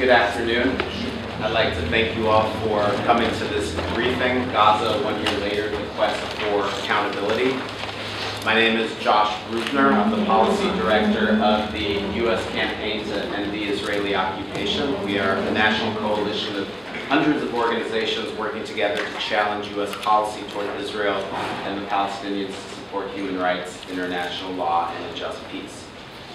Good afternoon. I'd like to thank you all for coming to this briefing, Gaza 1 year later, the quest for accountability. My name is Josh Bruckner. I'm the policy director of the U.S. campaign to end the Israeli occupation. We are a national coalition of hundreds of organizations working together to challenge U.S. policy toward Israel and the Palestinians to support human rights, international law, and a just peace.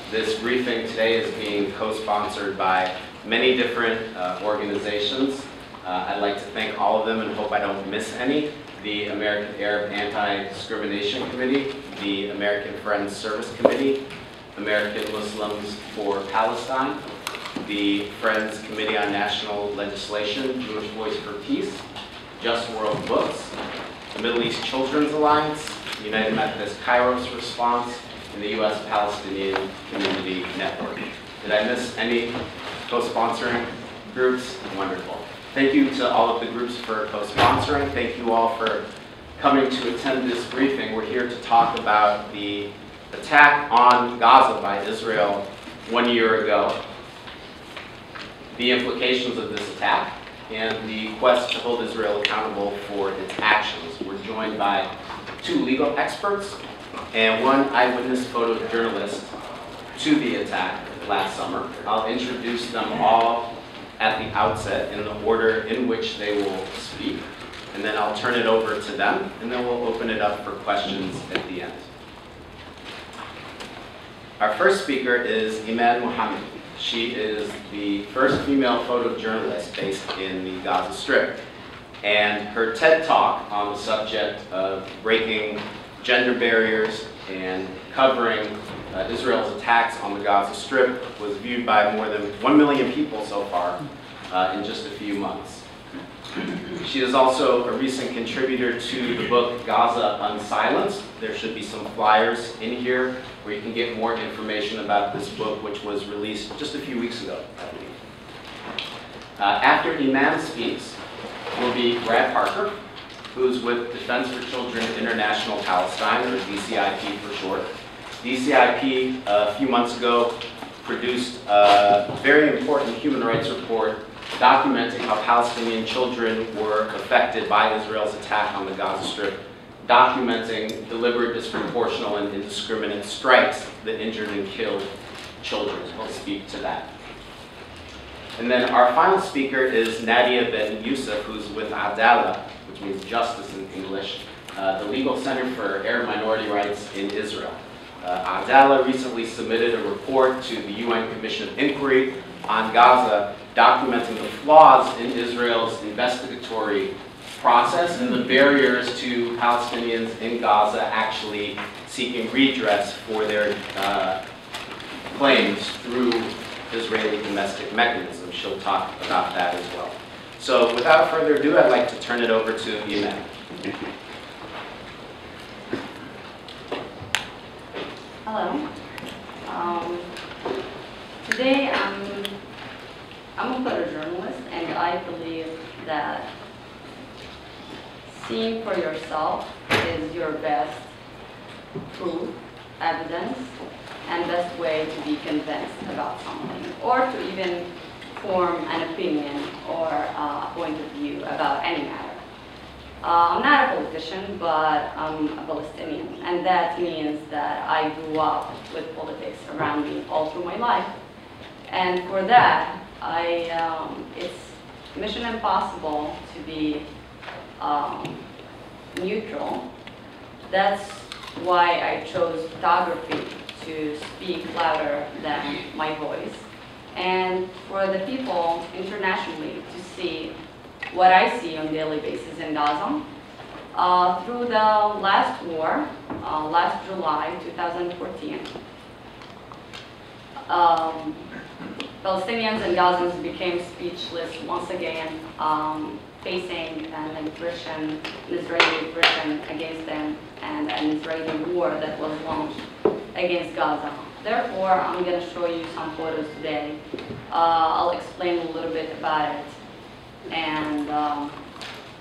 This briefing today is being co-sponsored by many different organizations. I'd like to thank all of them and hope I don't miss any. The American Arab Anti-Discrimination Committee, the American Friends Service Committee, American Muslims for Palestine, the Friends Committee on National Legislation, Jewish Voice for Peace, Just World Books, the Middle East Children's Alliance, United Methodist Kairos Response, and the U.S. Palestinian Community Network. Did I miss any co-sponsoring groups? Wonderful. Thank you to all of the groups for co-sponsoring. Thank you all for coming to attend this briefing. We're here to talk about the attack on Gaza by Israel 1 year ago, the implications of this attack, and the quest to hold Israel accountable for its actions. We're joined by 2 legal experts and 1 eyewitness photojournalist to the attack last summer. I'll introduce them all at the outset in the order in which they will speak, and then I'll turn it over to them, and then we'll open it up for questions at the end. Our first speaker is Iman Mohammed. She is the first female photojournalist based in the Gaza Strip, and her TED Talk on the subject of breaking gender barriers and covering Israel's attacks on the Gaza Strip was viewed by more than 1 million people so far in just a few months. She is also a recent contributor to the book Gaza Unsilenced. There should be some flyers in here where you can get more information about this book, which was released just a few weeks ago, I believe. After Iman speaks will be Brad Parker, who's with Defense for Children International Palestine, or DCIP for short. DCIP, a few months ago, produced a very important human rights report documenting how Palestinian children were affected by Israel's attack on the Gaza Strip, documenting deliberate, disproportional, and indiscriminate strikes that injured and killed children. We'll speak to that. And then our final speaker is Nadia Ben Youssef, who's with Adala, which means justice in English, the Legal Center for Arab Minority Rights in Israel. Adala recently submitted a report to the UN Commission of Inquiry on Gaza, documenting the flaws in Israel's investigatory process and the barriers to Palestinians in Gaza actually seeking redress for their claims through Israeli domestic mechanisms. She'll talk about that as well. So without further ado, I'd like to turn it over to Iman. Hello. Today I'm a photojournalist, and I believe that seeing for yourself is your best proof, evidence, and best way to be convinced about something, or to even form an opinion or a point of view about any matter. I'm not a politician, but I'm a Palestinian, and that means that I grew up with politics around me all through my life. And for that, it's mission impossible to be neutral. That's why I chose photography to speak louder than my voice, and for the people internationally to see what I see on a daily basis in Gaza. Through the last war, last July 2014, Palestinians and Gazans became speechless once again, facing an Israeli aggression against them and an Israeli war that was launched against Gaza. Therefore, I'm going to show you some photos today. I'll explain a little bit about it, and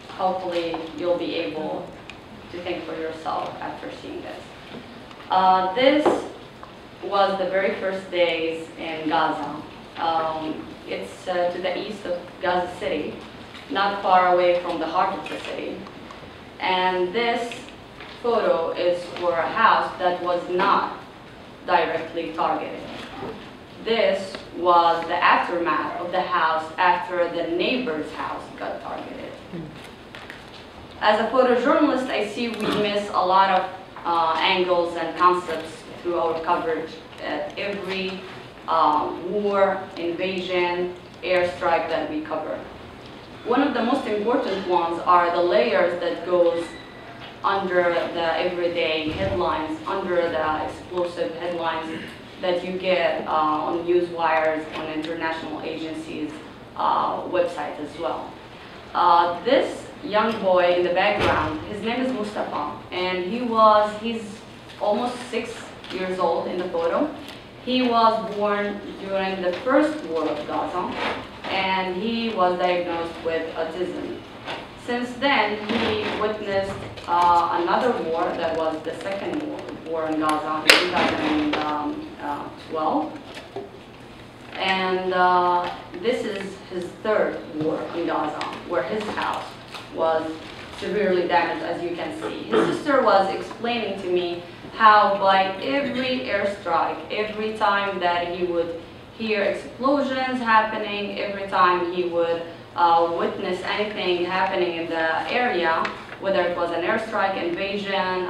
hopefully you'll be able to think for yourself after seeing this. This was the very first days in Gaza It's to the east of Gaza City, not far away from the heart of the city. And this photo is for a house that was not directly targeted. This was the aftermath of the house after the neighbor's house got targeted. As a photojournalist, I see we miss a lot of angles and concepts through our coverage at every war, invasion, airstrike that we cover. One of the most important ones are the layers that goes under the everyday headlines, under the explosive headlines that you get on news wires, on international agencies' websites as well. This young boy in the background, his name is Mustafa, and he's almost 6 years old in the photo. He was born during the first war of Gaza, and he was diagnosed with autism. Since then, he witnessed another war that was the second war in Gaza in 2012. And this is his third war in Gaza, where his house was severely damaged, as you can see. His sister was explaining to me how by every airstrike, every time that he would hear explosions happening, every time he would witness anything happening in the area, whether it was an airstrike, invasion,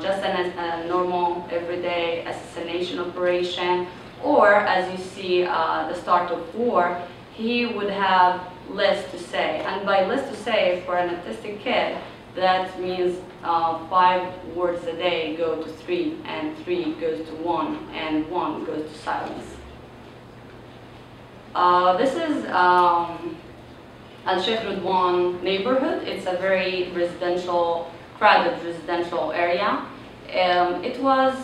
just a normal everyday assassination operation, or as you see the start of war, he would have less to say. And by less to say, for an autistic kid, that means 5 words a day go to 3, and 3 goes to 1, and 1 goes to silence. This is Al-Sheikh Ridwan neighborhood. It's a very residential, crowded residential area. It was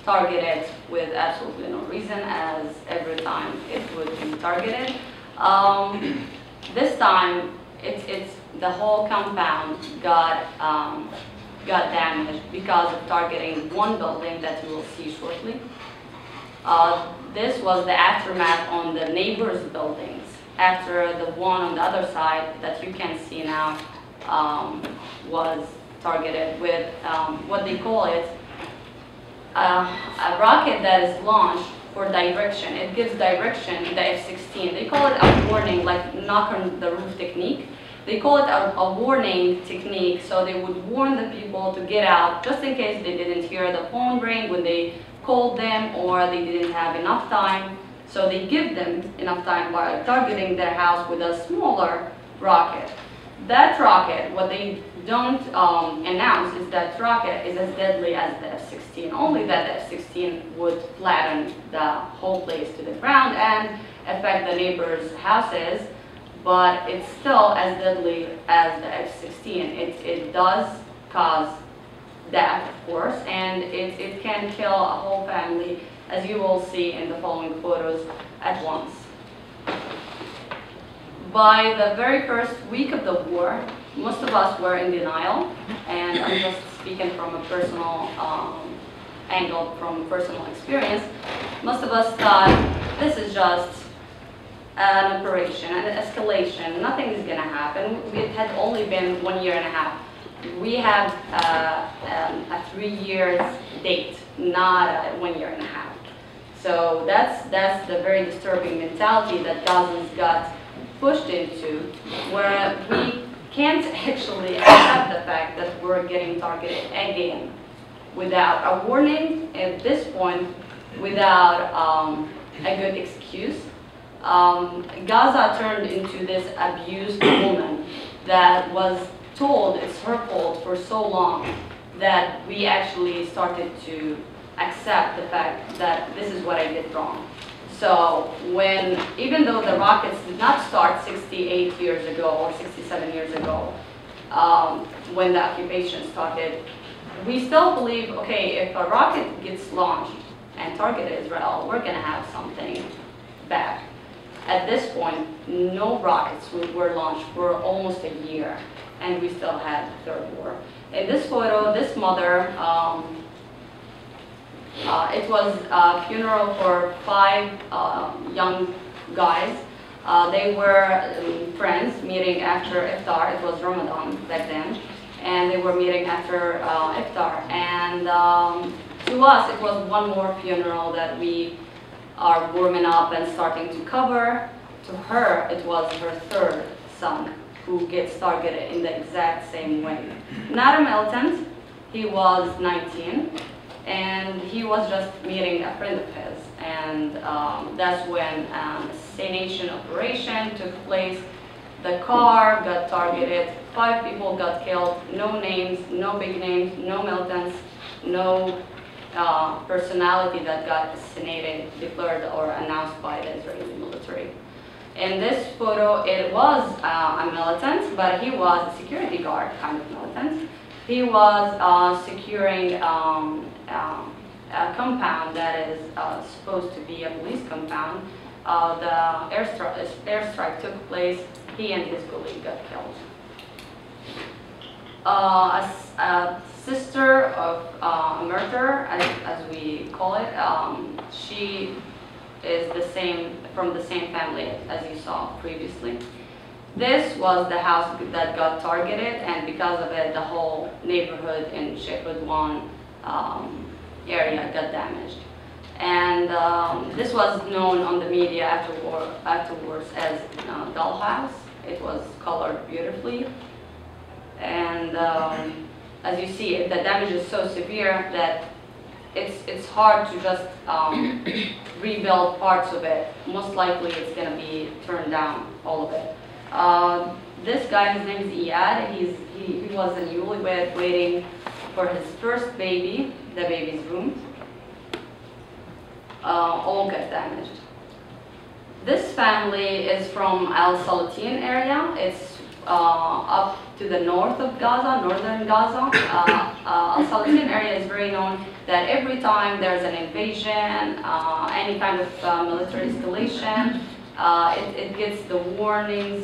targeted with absolutely no reason, as every time it would be targeted. This time, it's the whole compound got damaged because of targeting one building that you will see shortly. This was the aftermath on the neighbors' buildings after the one on the other side that you can see now was targeted with what they call it, a rocket that is launched for direction. It gives direction, the F-16. They call it a warning, like knock on the roof technique. They call it a warning technique, so they would warn the people to get out just in case they didn't hear the phone ring when they called them, or they didn't have enough time. So they give them enough time by targeting their house with a smaller rocket. That rocket, what they don't announce is that rocket is as deadly as the F-16, only that the F-16 would flatten the whole place to the ground and affect the neighbors' houses, but it's still as deadly as the F-16. It does cause death, of course, and it can kill a whole family, as you will see in the following photos, at once. By the very first week of the war, most of us were in denial, and I'm just speaking from a personal angle, from personal experience. Most of us thought this is just an operation, an escalation, nothing is going to happen. It had only been 1.5 years. We have a 3 years date, not a 1.5 years. So that's the very disturbing mentality that Gazans got pushed into, where we can't actually accept the fact that we're getting targeted again without a warning at this point, without a good excuse. Gaza turned into this abused woman that was told it's her fault for so long that we actually started to accept the fact that this is what I did wrong. So even though the rockets did not start 68 years ago or 67 years ago, when the occupation started, we still believe, okay, if a rocket gets launched and targeted Israel, we're going to have something back. At this point, no rockets were launched for almost a year, and we still had the third war. In this photo, this mother, it was a funeral for 5 young guys. They were friends meeting after iftar. It was Ramadan back then, and they were meeting after iftar. And to us, it was one more funeral that we are warming up and starting to cover. To her, it was her third son who gets targeted in the exact same way. Not a militant. He was 19, and he was just meeting a friend of his. And that's when assassination operation took place. The car got targeted, 5 people got killed, no names, no big names, no militants, no personality that got assassinated, declared or announced by the Israeli military. In this photo, it was a militant, but he was a security guard kind of militant. He was securing a compound that is supposed to be a police compound. The airstrike took place. He and his colleague got killed. A sister of a murderer, as we call it, she is from the same family as you saw previously. This was the house that got targeted, and because of it, the whole neighborhood in Sheikh Ridwan area got damaged. And this was known on the media afterwards as Dollhouse. It was colored beautifully. And as you see, the damage is so severe that it's hard to just rebuild parts of it. Most likely it's going to be turned down, all of it. This guy, his name is Iyad. He was a newlywed waiting for his first baby, the baby's room. All got damaged. This family is from Al-Salatin area. It's up to the north of Gaza, northern Gaza. Al-Salatin area is very known that every time there's an invasion, any kind of military escalation, it gets the warnings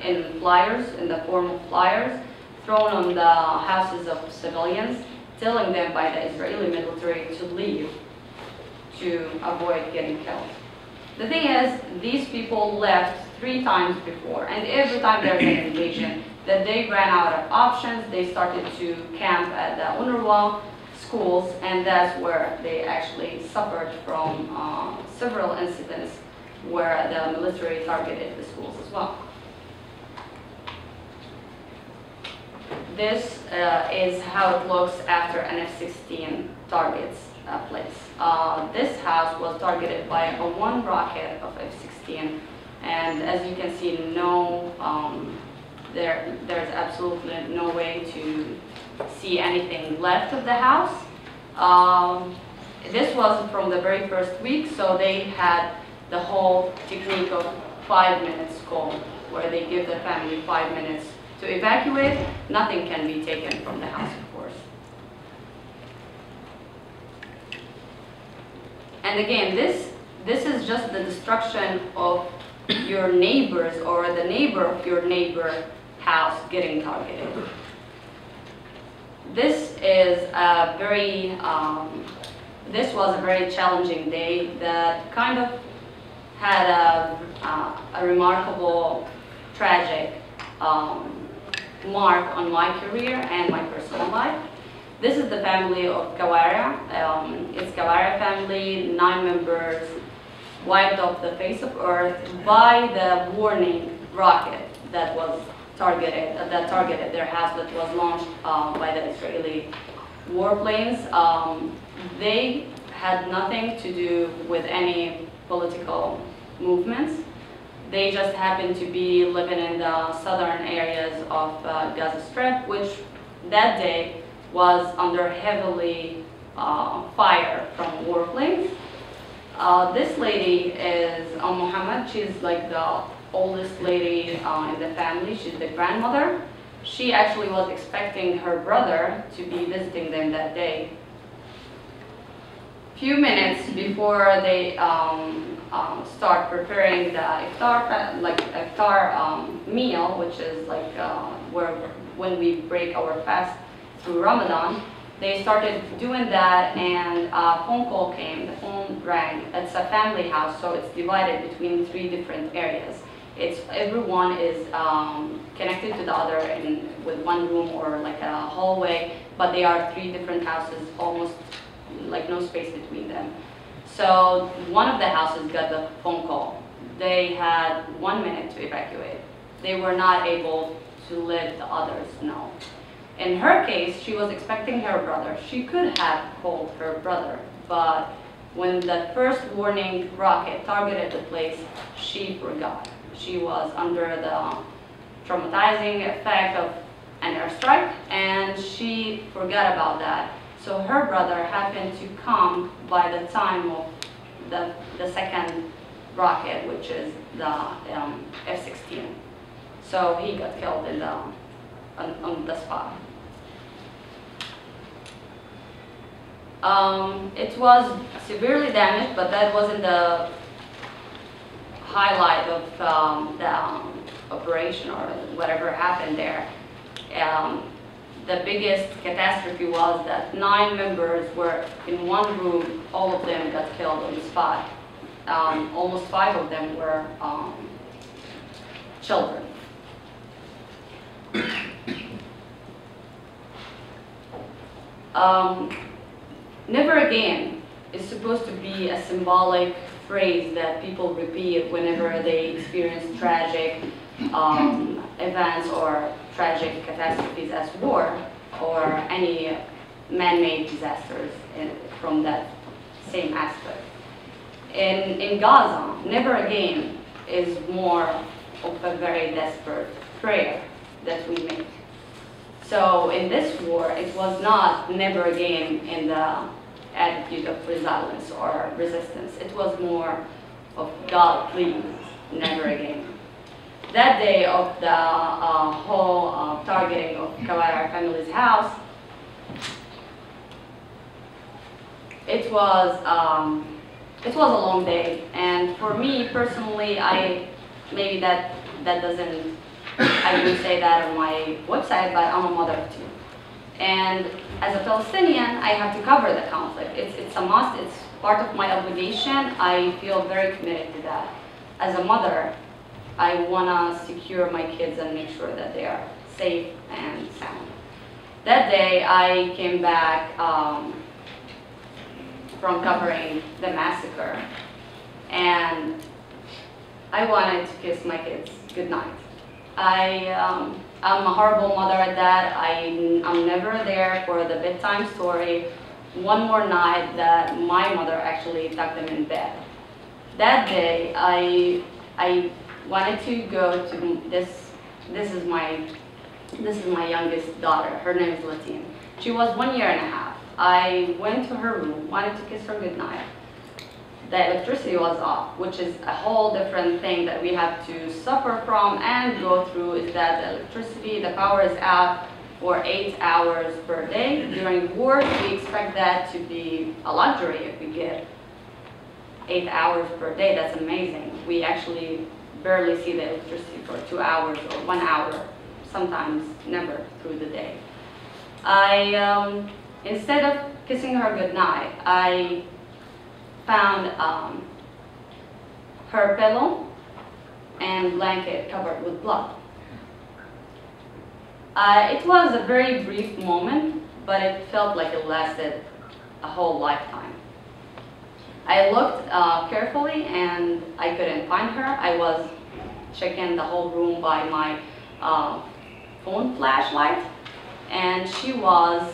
in flyers, in the form of flyers, thrown on the houses of civilians, telling them by the Israeli military to leave to avoid getting killed. The thing is, these people left 3 times before, and every time there's an invasion, that they ran out of options, they started to camp at the UNRWA schools, and that's where they actually suffered from several incidents where the military targeted the schools as well. This is how it looks after an F-16 targets place. This house was targeted by a 1 rocket of F-16, and as you can see, there's absolutely no way to see anything left of the house. This was from the very first week, so they had the whole technique of 5 minutes call, where they give the family 5 minutes to evacuate. Nothing can be taken from the house, of course. And again, this is just the destruction of your neighbors or the neighbor of your neighbor house getting targeted. This was a very challenging day that kind of had a remarkable, tragic mark on my career and my personal life. This is the family of Kawaria. It's Kawaria family, 9 members wiped off the face of earth by the warning rocket that was targeted their house, that was launched by the Israeli warplanes. They had nothing to do with any political movements. They just happened to be living in the southern areas of Gaza Strip, which that day was under heavily fire from warplanes. This lady is Muhammad. She's like the oldest lady in the family. She's the grandmother. She actually was expecting her brother to be visiting them that day. Few minutes before they start preparing the iftar meal, which is like when we break our fast through Ramadan, They started doing that, and a phone call came, the phone rang. It's a family house, so it's divided between 3 different areas. Everyone is connected to the other with one room or like a hallway, but they are 3 different houses, almost like no space between them. So one of the houses got the phone call. They had 1 minute to evacuate. They were not able to let the others know. In her case, she was expecting her brother. She could have called her brother, but when the first warning rocket targeted the place, she forgot. She was under the traumatizing effect of an airstrike, and she forgot about that. So her brother happened to come by the time of the second rocket, which is the F-16. So he got killed on the spot. It was severely damaged, but that wasn't the highlight of the operation or whatever happened there. The biggest catastrophe was that 9 members were in one room. All of them got killed on the spot. Almost 5 of them were children. Never again is supposed to be a symbolic phrase that people repeat whenever they experience tragic events or tragic catastrophes as war or any man-made disasters from that same aspect. In Gaza, never again is more of a very desperate prayer that we make. So in this war, it was not never again in the attitude of resilience or resistance. It was more of God, please, never again. That day of the whole targeting of Kawara family's house, it was a long day, and for me personally, maybe that doesn't, I wouldn't say that on my website, but I'm a mother of 2. And as a Palestinian, I have to cover the conflict. It's a must, it's part of my obligation. I feel very committed to that. As a mother, I want to secure my kids and make sure that they are safe and sound. That day, I came back from covering the massacre, and I wanted to kiss my kids goodnight. I'm a horrible mother at that. I'm never there for the bedtime story. One more night that my mother actually tucked them in bed. That day, I wanted to go to this is my youngest daughter. Her name is Latine. She was 1 year and a half. I went to her room, wanted to kiss her goodnight. The electricity was off, which is a whole different thing that we have to suffer from and go through, is that the electricity, the power is out for 8 hours per day. During war, we expect that to be a luxury if we get 8 hours per day. That's amazing. We actually barely see the electricity for 2 hours or 1 hour, sometimes never through the day. Instead of kissing her goodnight, I found her pillow and blanket covered with blood. It was a very brief moment, but it felt like it lasted a whole lifetime. I looked carefully and I couldn't find her. I was checking the whole room by my phone flashlight, and she was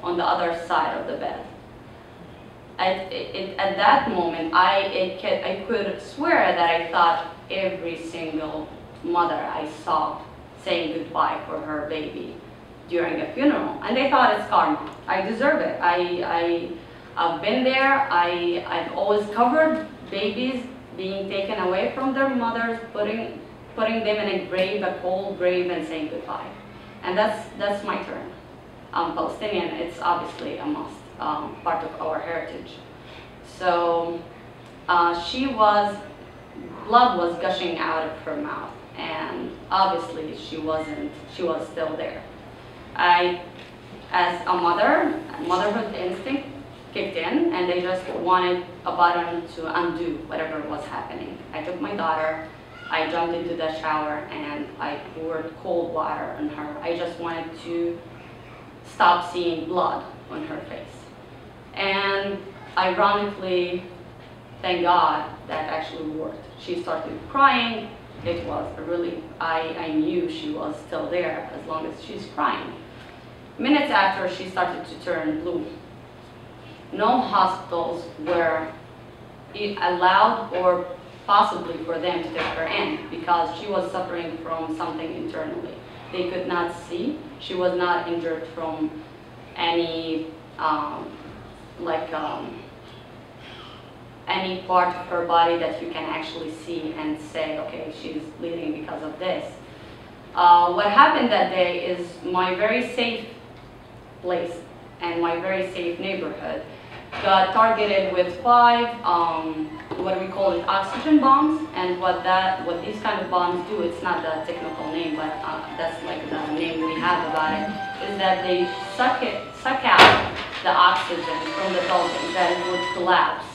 on the other side of the bed. At that moment, I could swear that I thought every single mother I saw saying goodbye for her baby during a funeral, and they thought it's karma. I deserve it. I've been there. I've always covered babies being taken away from their mothers, putting them in a grave, a cold grave, and saying goodbye. And that's my turn. Palestinian, it's obviously a must, part of our heritage. So blood was gushing out of her mouth, and obviously she was still there. I as a mother, motherhood instinct kicked in, and they just wanted a button to undo whatever was happening. I took my daughter, I jumped into the shower, and I poured cold water on her. I just wanted to stop seeing blood on her face. And ironically, thank God, that actually worked. She started crying. It was a relief. I knew she was still there as long as she's crying. Minutes after, she started to turn blue. No hospitals were allowed or possibly for them to take her in because she was suffering from something internally. They could not see. She was not injured from any any part of her body that you can actually see and say, okay, she's bleeding because of this. What happened that day is my very safe place and my very safe neighborhood got targeted with 5, what we call it, oxygen bombs. And what these kind of bombs do, it's not the technical name, but that's like the name we have about it, is that they suck out the oxygen from the building that it would collapse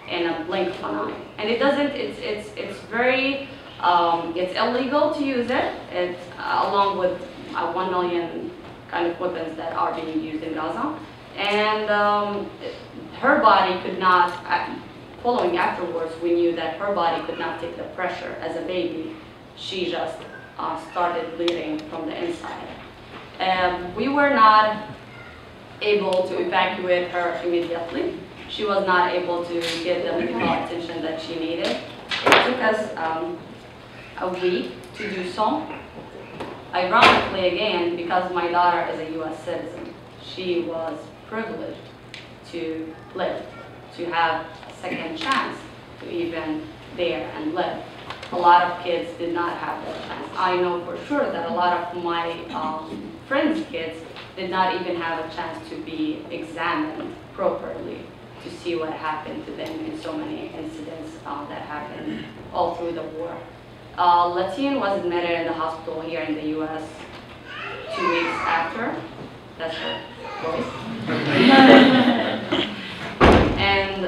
in a blink of an eye. And it doesn't, it's very, it's illegal to use it. It's along with 1 million kind of weapons that are being used in Gaza. And her body could not, following afterwards, we knew that her body could not take the pressure as a baby. She just started bleeding from the inside. We were not able to evacuate her immediately. She was not able to get the medical attention that she needed. It took us a week to do so. Ironically, again, because my daughter is a US citizen, she was privileged to live, to have a second chance to even dare and live. A lot of kids did not have that chance. I know for sure that a lot of my friends' kids did not even have a chance to be examined properly to see what happened to them in so many incidents that happened all through the war. Latine was admitted in the hospital here in the US 2 weeks after. That's her voice. And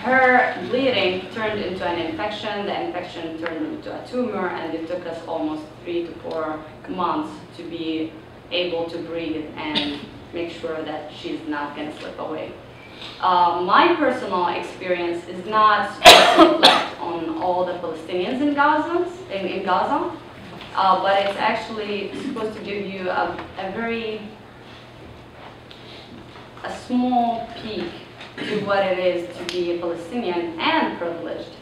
her bleeding turned into an infection. The infection turned into a tumor, and it took us almost 3 to 4 months to be able to breathe and make sure that she's not going to slip away. My personal experience is not supposed to reflect on all the Palestinians in Gaza, but it's actually supposed to give you a small peek to what it is to be a Palestinian and privileged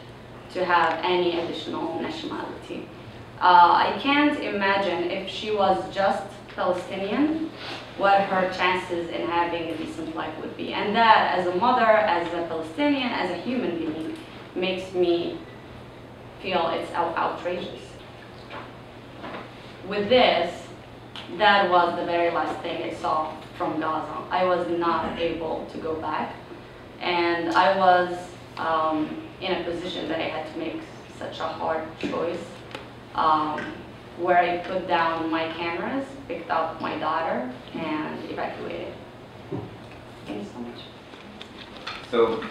to have any additional nationality. I can't imagine if she was just Palestinian, what her chances in having a decent life would be. And that, as a mother, as a Palestinian, as a human being, makes me feel it's outrageous. With this, that was the very last thing I saw from Gaza. I was not able to go back, and I was in a position that I had to make such a hard choice, where I put down my cameras, picked up my daughter, and evacuated. Thank you so much. So,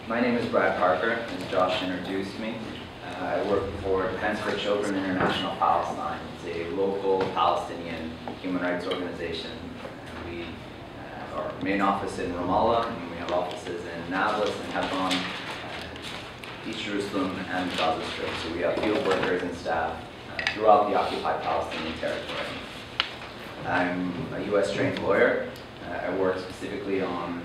my name is Brad Parker, as Josh introduced me. I work for Defense for Children International Palestine. It's a local Palestinian human rights organization. We have our main office in Ramallah, and we have offices in Nablus and Hebron, East Jerusalem, and Gaza Strip. So we have field workers and staff throughout the occupied Palestinian territory. I'm a US trained lawyer. I work specifically on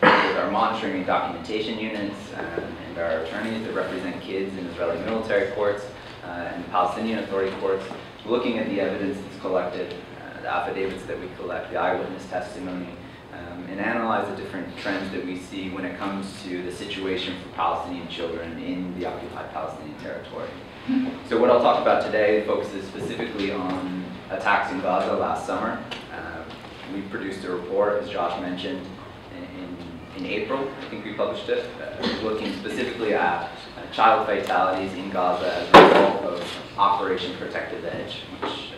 with our monitoring and documentation units and our attorneys that represent kids in Israeli military courts and Palestinian Authority courts, looking at the evidence that's collected, the affidavits that we collect, the eyewitness testimony, and analyze the different trends that we see when it comes to the situation for Palestinian children in the occupied Palestinian territory. So what I'll talk about today focuses specifically on attacks in Gaza last summer. We produced a report, as Josh mentioned, in April. I think we published it, looking specifically at child fatalities in Gaza as a result of Operation Protective Edge, which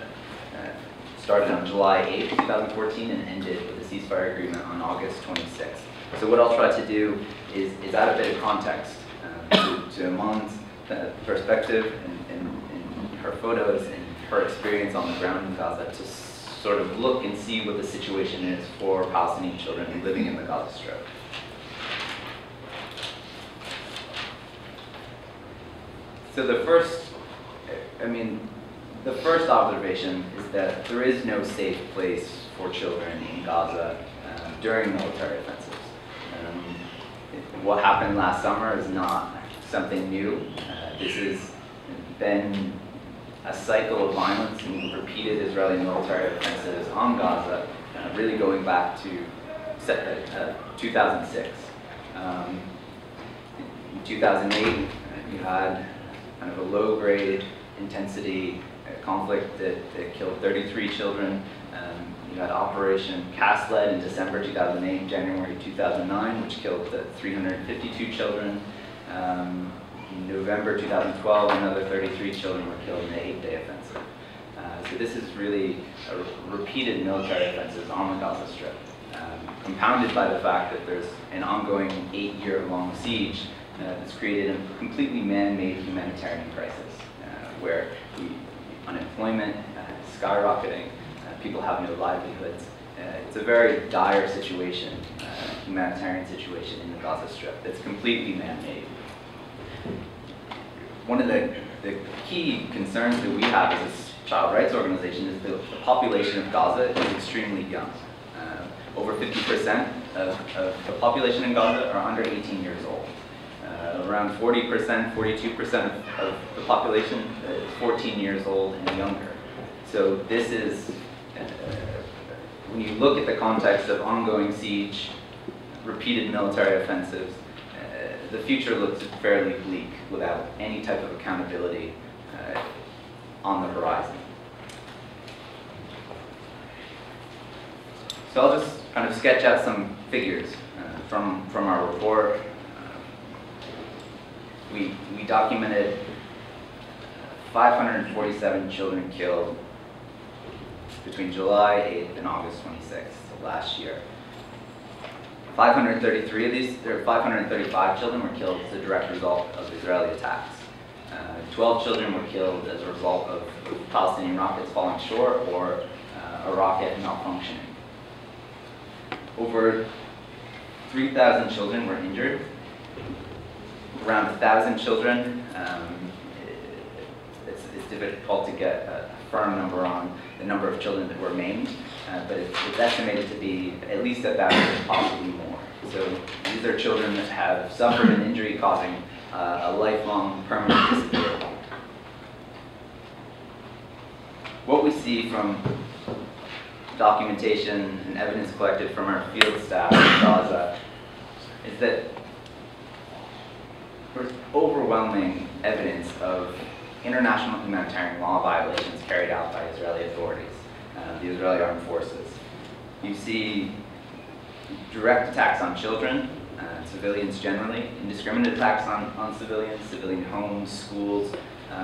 started on July 8, 2014 and ended with a ceasefire agreement on August 26th. So what I'll try to do is add a bit of context to Aman's perspective and her photos and her experience on the ground in Gaza to sort of look and see what the situation is for Palestinian children living in the Gaza Strip. So the first observation is that there is no safe place for children in Gaza during military offensives. What happened last summer is not something new. This has been a cycle of violence and repeated Israeli military offensives on Gaza, really going back to 2006. In 2008, you had kind of a low-grade intensity conflict that killed 33 children. You had Operation Cast Lead in December 2008, January 2009, which killed 352 children. In November 2012, another 33 children were killed in the 8-day offensive. So this is really a repeated military offenses on the Gaza Strip, compounded by the fact that there's an ongoing 8-year-long siege that's created a completely man-made humanitarian crisis, where unemployment is skyrocketing, people have no livelihoods. It's a very dire situation, humanitarian situation in the Gaza Strip that's completely man-made. One of the key concerns that we have as a child rights organization is the population of Gaza is extremely young. Over 50% of the population in Gaza are under 18 years old. Around 40%, 42% of the population is 14 years old and younger. So this is, when you look at the context of ongoing siege, repeated military offensives, the future looks fairly bleak without any type of accountability on the horizon. So I'll just kind of sketch out some figures from our report. We documented 547 children killed between July 8th and August 26th of last year. 533 of these, 535 children were killed as a direct result of Israeli attacks. 12 children were killed as a result of Palestinian rockets falling short or a rocket malfunctioning. Over 3,000 children were injured. Around 1,000 children, it's difficult to get a firm number on the number of children that were maimed, but it's estimated to be at least 1,000, possibly more. So these are children that have suffered an injury causing a lifelong permanent disability. What we see from documentation and evidence collected from our field staff in Gaza is that there's overwhelming evidence of international humanitarian law violations carried out by Israeli authorities, the Israeli armed forces. You see direct attacks on children, civilians generally, indiscriminate attacks on civilians, civilian homes, schools,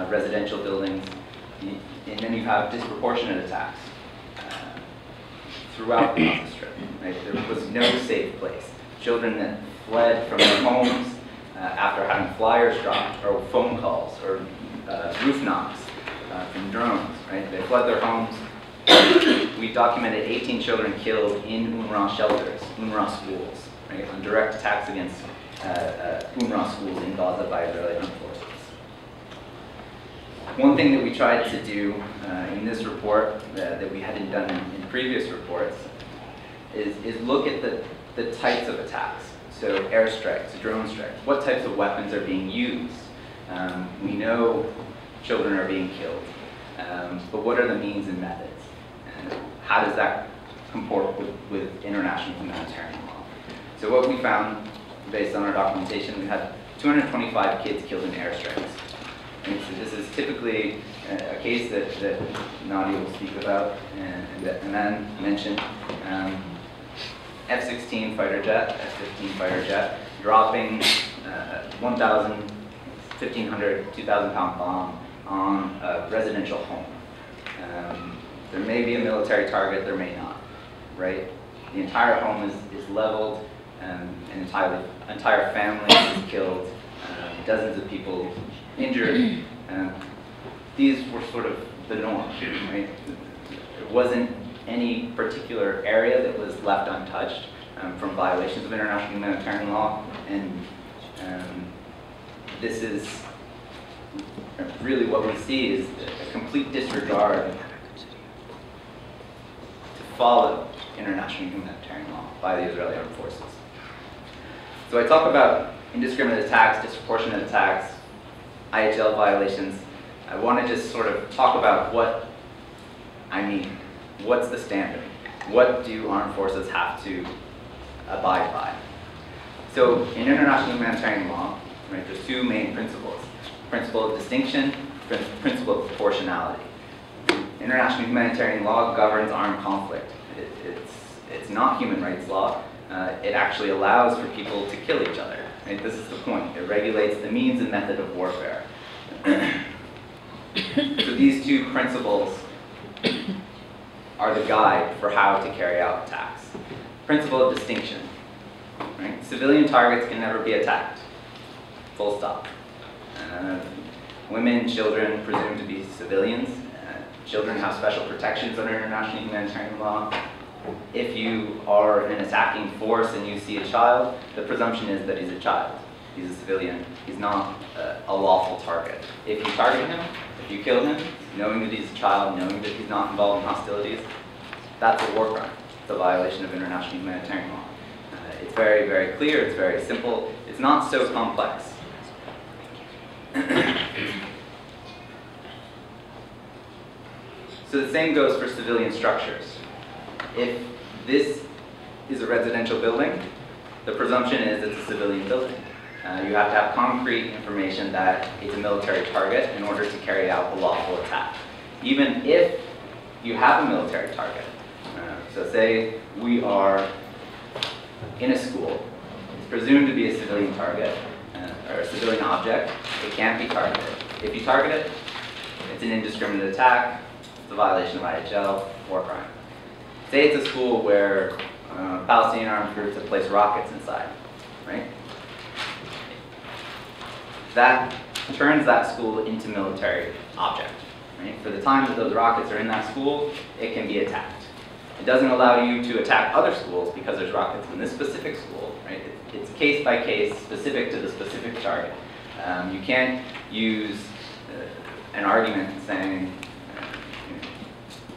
residential buildings, and then you have disproportionate attacks throughout the Gaza Strip. Right? There was no safe place. Children that fled from their homes after having flyers dropped, or phone calls, or roof knocks from drones, right? They fled their homes. We documented 18 children killed in UNRWA shelters, UNRWA schools, right? On direct attacks against UNRWA schools in Gaza by Israeli armed forces. One thing that we tried to do in this report that we hadn't done in previous reports is look at the types of attacks. So airstrikes, drone strikes, what types of weapons are being used? We know children are being killed, but what are the means and methods? And how does that comport with international humanitarian law? So what we found, based on our documentation, we had 225 kids killed in airstrikes. And so this is typically a case that Nadia will speak about and that Aman mentioned. F-16 fighter jet, F-15 fighter jet, dropping 1,000, 1,500, 2,000 pound bomb on a residential home. There may be a military target, there may not, right? The entire home is leveled, an entire family is killed, dozens of people injured. These were sort of the norm, right? There wasn't any particular area that was left untouched from violations of international humanitarian law, and this is really what we see is a complete disregard to follow international humanitarian law by the Israeli armed forces. So I talk about indiscriminate attacks, disproportionate attacks, IHL violations. I want to just sort of talk about what I mean. What's the standard? What do armed forces have to abide by? So in international humanitarian law, right, there's two main principles. Principle of distinction, principle of proportionality. International humanitarian law governs armed conflict. It's not human rights law. It actually allows for people to kill each other. Right? This is the point. It regulates the means and method of warfare. So these two principles are the guide for how to carry out attacks. Principle of distinction. Right? Civilian targets can never be attacked. Full stop. Women, children presumed to be civilians. Children have special protections under international humanitarian law. If you are an attacking force and you see a child, the presumption is that he's a child. He's a civilian. He's not a lawful target. If you target him, if you kill him, knowing that he's a child, knowing that he's not involved in hostilities, that's a war crime. It's a violation of international humanitarian law. It's very, very clear. It's very simple. It's not so complex. So the same goes for civilian structures. If this is a residential building, the presumption is it's a civilian building. You have to have concrete information that it's a military target in order to carry out a lawful attack. Even if you have a military target. So say we are in a school. It's presumed to be a civilian target or a civilian object. It can't be targeted. If you target it, it's an indiscriminate attack. It's a violation of IHL, war crime. Say it's a school where Palestinian armed groups have placed rockets inside, right? That turns that school into military object, right? For the time that those rockets are in that school, it can be attacked. It doesn't allow you to attack other schools because there's rockets in this specific school, right? It's case by case, specific to the specific target. You can't use an argument saying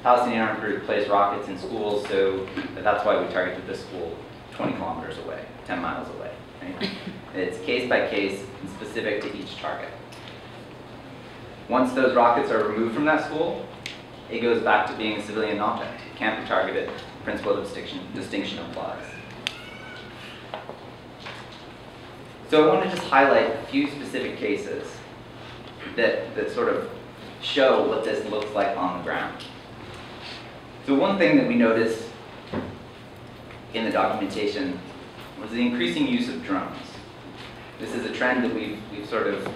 Palestinian armed group placed rockets in schools, so that's why we targeted this school 20 kilometers away, 10 miles away. Right? It's case by case and specific to each target. Once those rockets are removed from that school, it goes back to being a civilian object. It can't be targeted. Principle of distinction applies. So I want to just highlight a few specific cases that sort of show what this looks like on the ground. So one thing that we noticed in the documentation was the increasing use of drones. This is a trend that we've sort of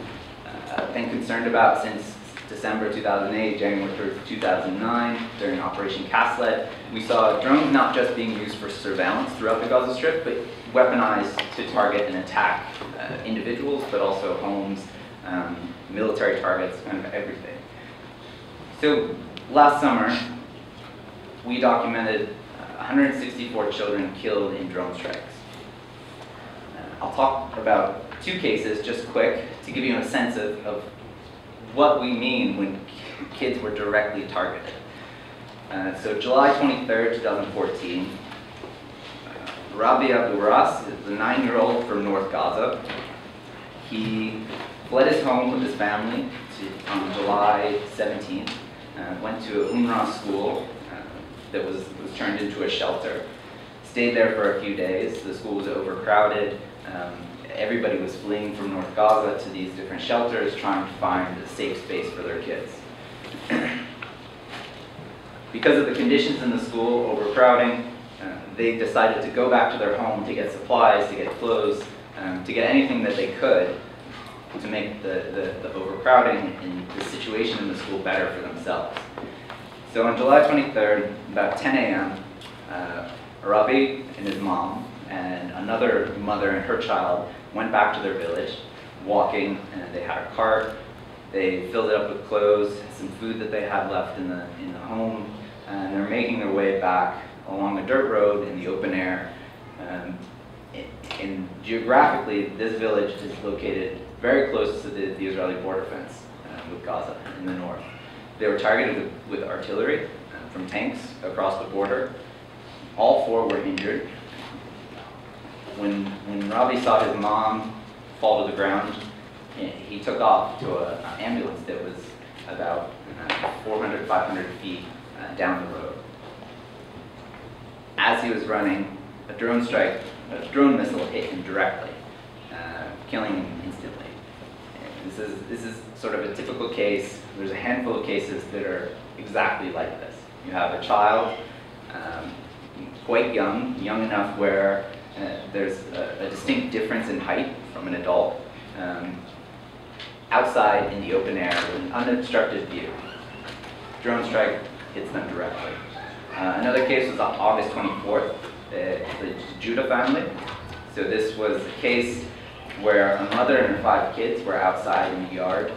been concerned about since December 2008, January 2009, during Operation Castlet. We saw drones not just being used for surveillance throughout the Gaza Strip, but weaponized to target and attack individuals, but also homes, military targets, kind of everything. So last summer, we documented 164 children killed in drone strikes. I'll talk about two cases just quick to give you a sense of what we mean when kids were directly targeted. So July 23rd, 2014, Rabi Abdul-Ras is a 9-year-old from North Gaza. He fled his home with his family on July 17th, went to a UNRWA school that was turned into a shelter. Stayed there for a few days. The school was overcrowded. Everybody was fleeing from North Gaza to these different shelters, trying to find a safe space for their kids. Because of the conditions in the school, overcrowding, they decided to go back to their home to get supplies, to get clothes, to get anything that they could to make the overcrowding and the situation in the school better for themselves. So on July 23rd, about 10 a.m., Rabi and his mom and another mother and her child went back to their village, walking, and they had a cart. They filled it up with clothes, some food that they had left in the home, and they're making their way back along a dirt road in the open air. And geographically, this village is located very close to the Israeli border fence with Gaza in the north. They were targeted with artillery from tanks across the border. All four were injured. When Rabi saw his mom fall to the ground, he took off to an ambulance that was about 400, 500 feet down the road. As he was running, a drone missile hit him directly, killing him instantly. This is sort of a typical case. There's a handful of cases that are exactly like this. You have a child, quite young enough where there's a distinct difference in height from an adult, outside in the open air with an unobstructed view. Drone strike hits them directly. Another case was on August 24th, the Judah family. So this was a case where a mother and her 5 kids were outside in the yard,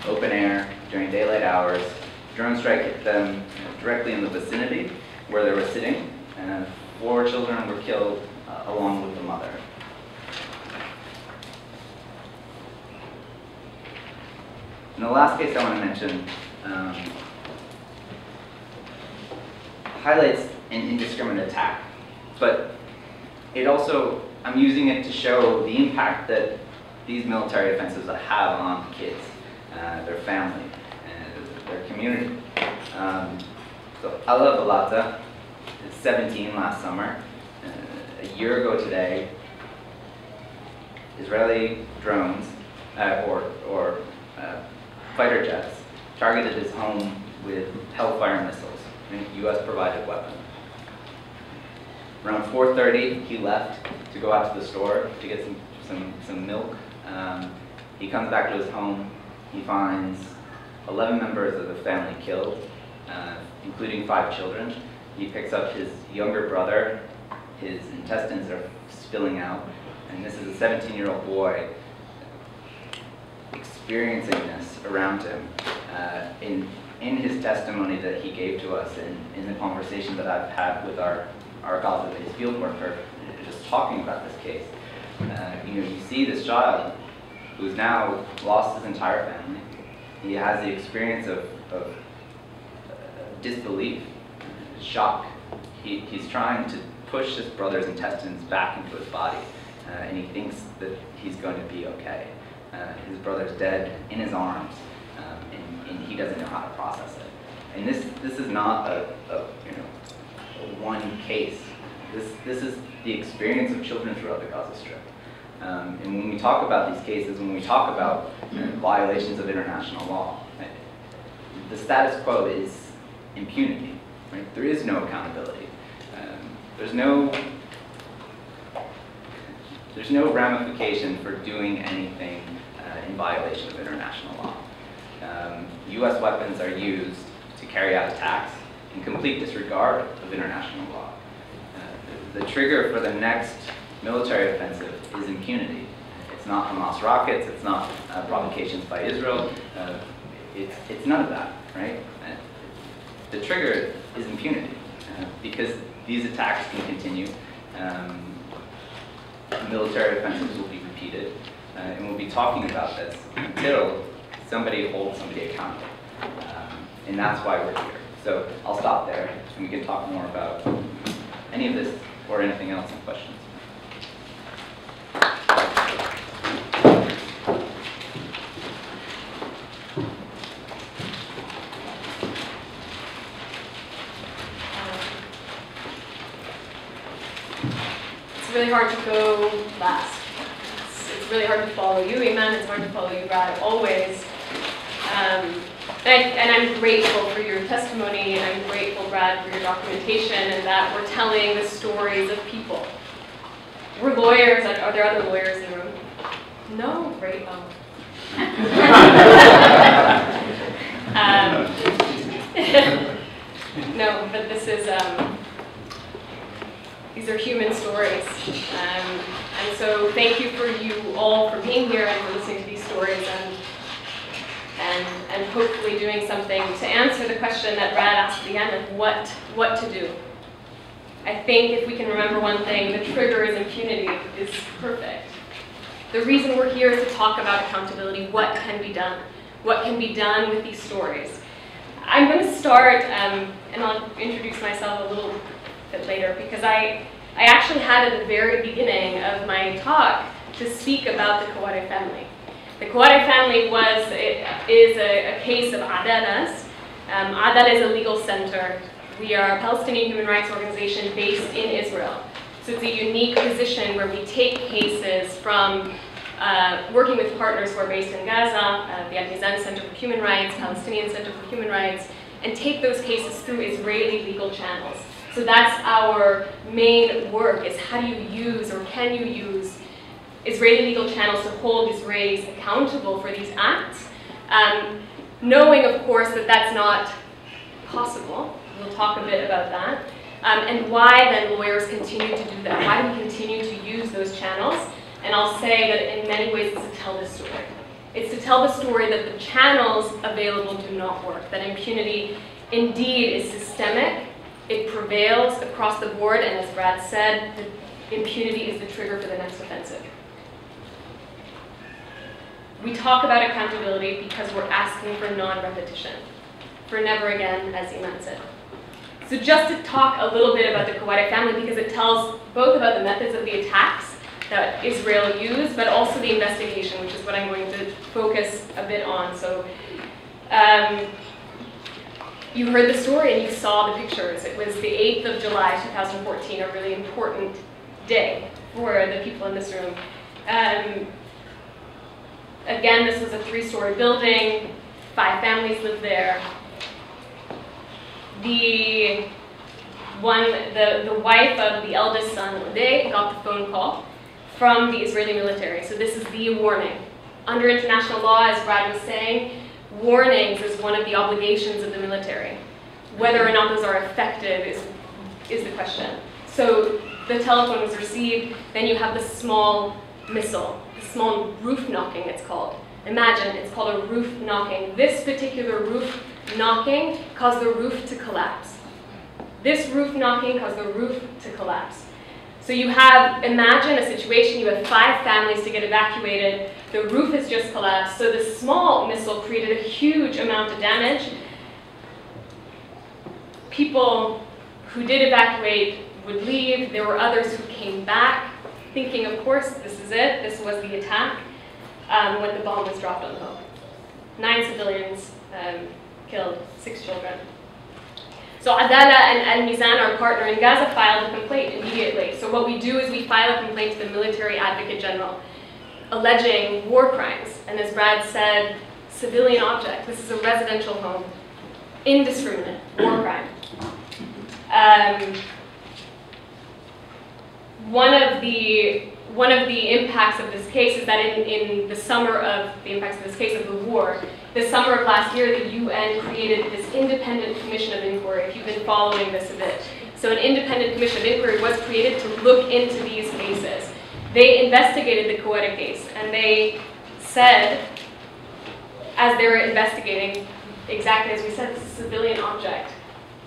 open air, during daylight hours. Drone strike hit them directly in the vicinity where they were sitting, and 4 children were killed along with the mother. And the last case I want to mention highlights an indiscriminate attack, but it also, I'm using it to show the impact that these military offensives have on kids, their family, and their community. So Ala Balata is 17 last summer. A year ago today, Israeli drones or fighter jets targeted his home with Hellfire missiles, a US-provided weapon. Around 4:30, he left to go out to the store to get some milk. He comes back to his home. He finds 11 members of the family killed, including 5 children. He picks up his younger brother. His intestines are spilling out, and this is a 17-year-old boy experiencing this around him. In his testimony that he gave to us, in the conversation that I've had with our Gaza-based field worker, just talking about this case, you see this child who's now lost his entire family. He has the experience of disbelief, shock. He's trying to push his brother's intestines back into his body, and he thinks that he's going to be okay. His brother's dead in his arms, and he doesn't know how to process it. And this is not a one case. This is the experience of children throughout the Gaza Strip. And when we talk about these cases, when we talk about violations of international law, the status quo is impunity. Right? There is no accountability. There's no ramification for doing anything in violation of international law. U.S. weapons are used to carry out attacks in complete disregard of international law. The trigger for the next military offensive is impunity. It's not Hamas rockets, it's not provocations by Israel, it's none of that, right? The trigger is impunity, because these attacks can continue. Military offensives will be repeated, and we'll be talking about this until somebody holds somebody accountable. And that's why we're here. So I'll stop there, and we can talk more about any of this or anything else in questions. It's really hard to go last. It's really hard to follow you, Iman. It's hard to follow you, Brad, always. And I'm grateful for your testimony, and I'm grateful, Brad, for your documentation, and that we're telling the stories of people. We're lawyers. Are there other lawyers in the room? No? Great. No, but this is, these are human stories. And so thank you for you all for being here and for listening to these stories and hopefully doing something to answer the question that Brad asked at the end of what to do. I think if we can remember one thing, the trigger is impunity is perfect. The reason we're here is to talk about accountability, what can be done. What can be done with these stories. I'm going to start, and I'll introduce myself a little bit later, because I actually had at the very beginning of my talk to speak about the Kouare family. The Kouare family is a case of Adalas. Adala is a legal center. We are a Palestinian human rights organization based in Israel. So it's a unique position where we take cases from working with partners who are based in Gaza, the Advocacy Center for Human Rights, Palestinian Center for Human Rights, and take those cases through Israeli legal channels. So that's our main work, is how do you use or can you use Israeli legal channels to hold Israelis accountable for these acts, knowing, of course, that that's not possible. We'll talk a bit about that. And why then lawyers continue to do that. Why do we continue to use those channels? And I'll say that in many ways it's to tell this story. It's to tell the story that the channels available do not work, that impunity indeed is systemic, it prevails across the board, and as Brad said, the impunity is the trigger for the next offensive. We talk about accountability because we're asking for non-repetition, for never again, as Iman said. So just to talk a little bit about the Kouare family, because it tells both about the methods of the attacks that Israel used, but also the investigation, which is what I'm going to focus a bit on. So you heard the story and you saw the pictures. It was the 8th of July, 2014, a really important day for the people in this room. Again, this was a 3-story building, 5 families lived there. The wife of the eldest son, Odeh, got the phone call from the Israeli military. So this is the warning. Under international law, as Brad was saying, warnings is one of the obligations of the military. Whether or not those are effective is the question. So the telephone was received, then you have the small missile, the small roof knocking it's called. Imagine, it's called a roof knocking. This particular roof knocking caused the roof to collapse. This roof knocking caused the roof to collapse. So you have, imagine a situation, you have 5 families to get evacuated, the roof has just collapsed, so the small missile created a huge amount of damage. People who did evacuate would leave, there were others who came back, thinking, of course, this is it, this was the attack, when the bomb was dropped on the home. 9 civilians killed, 6 children. So Adala and Al-Mizan, our partner in Gaza, filed a complaint immediately. So what we do is we file a complaint to the Military Advocate General, alleging war crimes. And as Brad said, civilian object. This is a residential home. Indiscriminate war crime. One of the impacts of this case is that in the summer of the impacts of this case of the war, the summer of last year, the UN created this independent commission of inquiry, if you've been following this a bit. So an independent commission of inquiry was created to look into these cases. They investigated the Kouare case, and they said, as they were investigating, exactly as we said, this is a civilian object,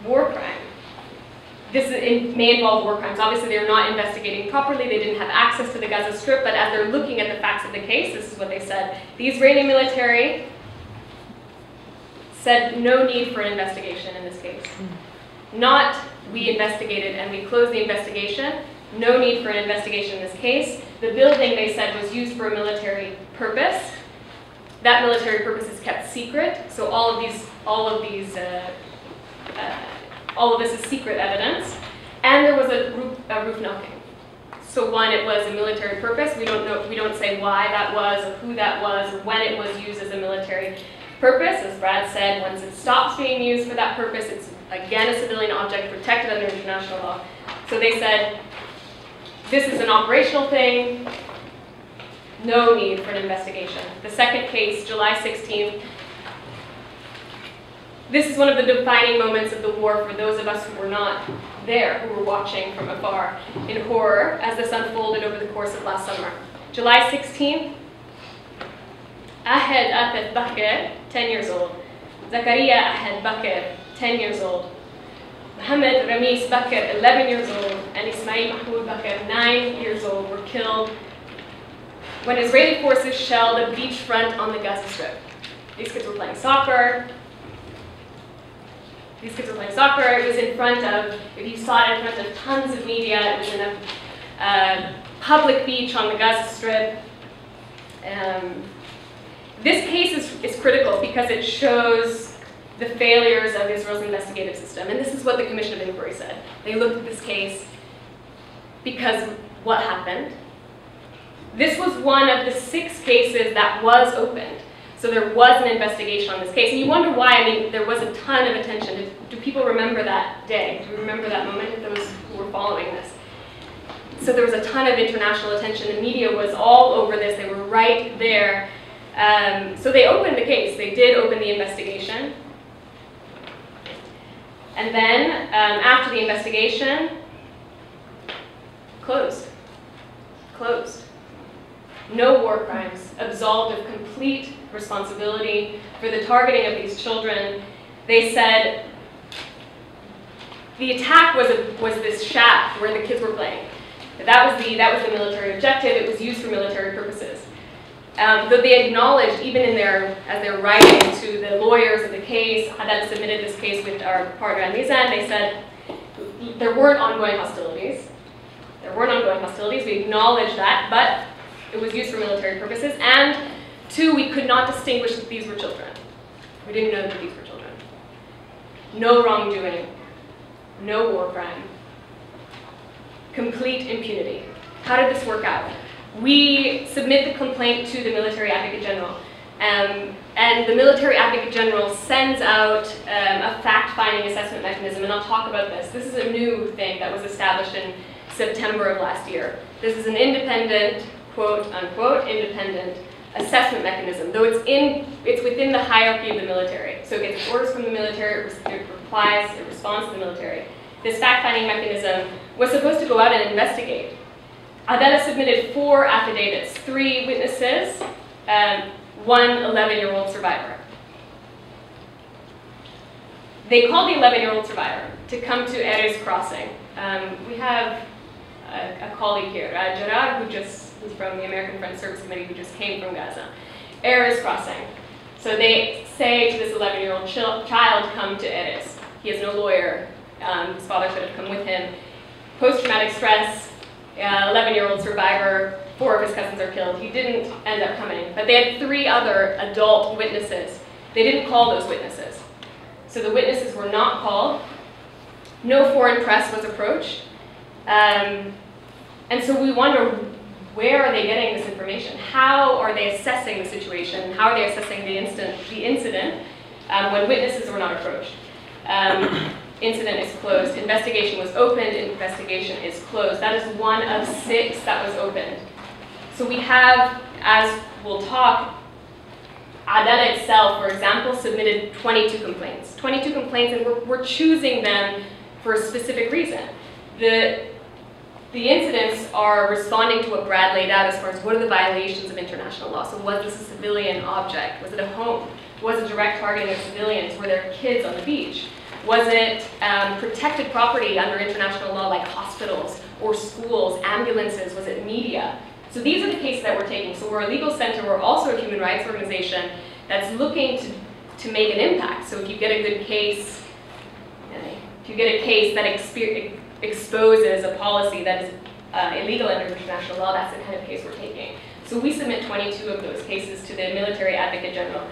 war crime. It may involve war crimes. Obviously, they're not investigating properly. They didn't have access to the Gaza Strip, but as they're looking at the facts of the case, this is what they said. The Israeli military said no need for an investigation in this case. Not we investigated and we closed the investigation. No need for an investigation in this case. The building, they said, was used for a military purpose. That military purpose is kept secret. So all of this is secret evidence. And there was a roof knocking. So one, it was a military purpose. We don't say why that was, or who that was, or when it was used as a military purpose. As Brad said, once it stops being used for that purpose, it's again a civilian object protected under international law. So they said, this is an operational thing, no need for an investigation. The second case, July 16th, This is one of the defining moments of the war for those of us who were not there, who were watching from afar in horror as this unfolded over the course of last summer. July 16th, Ahed Atef Bakr, 10 years old. Zakaria Ahed Bakr, 10 years old. Mohammed Ramis Bakr, 11 years old, and Ismail Mahmoud Bakr, 9 years old, were killed when Israeli forces shelled a beachfront on the Gaza Strip. These kids were playing soccer. It was in front of, if you saw it, in front of tons of media. It was in a public beach on the Gaza Strip. This case is critical because it shows the failures of Israel's investigative system. And this is what the Commission of Inquiry said. They looked at this case because what happened? This was one of the 6 cases that was opened. So there was an investigation on this case. And you wonder why. I mean, there was a ton of attention. Do people remember that day? Do you remember that moment, those who were following this? So there was a ton of international attention. The media was all over this. They were right there. So they opened the case. They did open the investigation. And then, after the investigation, closed. No war crimes, absolved of complete responsibility for the targeting of these children. They said the attack was this shack where the kids were playing. That was the military objective. It was used for military purposes. Though they acknowledged, even as they're writing to the lawyers of the case, that submitted this case with our partner Mizan, they said there weren't ongoing hostilities. We acknowledge that, but it was used for military purposes. And 2, we could not distinguish that these were children. We didn't know that these were children. No wrongdoing, no war crime, complete impunity. How did this work out? We submit the complaint to the Military Advocate General, and the Military Advocate General sends out a fact-finding assessment mechanism, and I'll talk about this. This is a new thing that was established in September of last year. This is an independent, quote-unquote, independent assessment mechanism, though it's within the hierarchy of the military. So it gets orders from the military, it responds to the military. This fact-finding mechanism was supposed to go out and investigate. Adela submitted 4 affidavits, 3 witnesses, 1 11-year-old survivor. They called the 11-year-old survivor to come to Erez Crossing. We have a colleague here, Gerard, who's from the American Friends Service Committee, who just came from Gaza. Erez Crossing. So they say to this 11-year-old child, come to Erez. He has no lawyer. His father could have come with him. Post-traumatic stress, 11-year-old survivor, 4 of his cousins are killed. He didn't end up coming, but they had 3 other adult witnesses. They didn't call those witnesses. So the witnesses were not called. No foreign press was approached. And so we wonder, where are they getting this information? How are they assessing the situation? How are they assessing the incident when witnesses were not approached? Incident is closed. Investigation was opened. Investigation is closed. That is one of 6 that was opened. So we have, as we'll talk, Adela itself, for example, submitted 22 complaints. 22 complaints, and we're choosing them for a specific reason. The incidents are responding to what Brad laid out as far as what are the violations of international law. So was this a civilian object? Was it a home? Was it direct targeting of civilians? Were there kids on the beach? Was it protected property under international law like hospitals or schools, ambulances? Was it media? So these are the cases that we're taking. So we're a legal center. We're also a human rights organization that's looking to make an impact. So if you get a good case, if you get a case that exposes a policy that is illegal under international law, that's the kind of case we're taking. So we submit 22 of those cases to the Military Advocate General.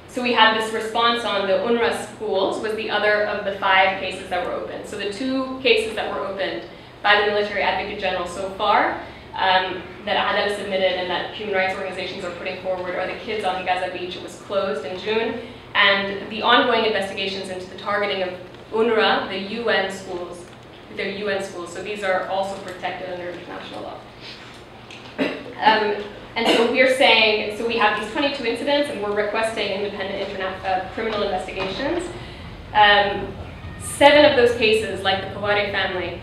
So we had this response on the UNRWA schools was the other of the 5 cases that were opened. So the 2 cases that were opened by the Military Advocate General so far that Adela submitted and that human rights organizations are putting forward are the kids on Gaza Beach. It was closed in June. And the ongoing investigations into the targeting of UNRWA, the UN schools, their UN schools. So these are also protected under international law. And so we're saying, so we have these 22 incidents, and we're requesting independent criminal investigations. 7 of those cases, like the Kawari family,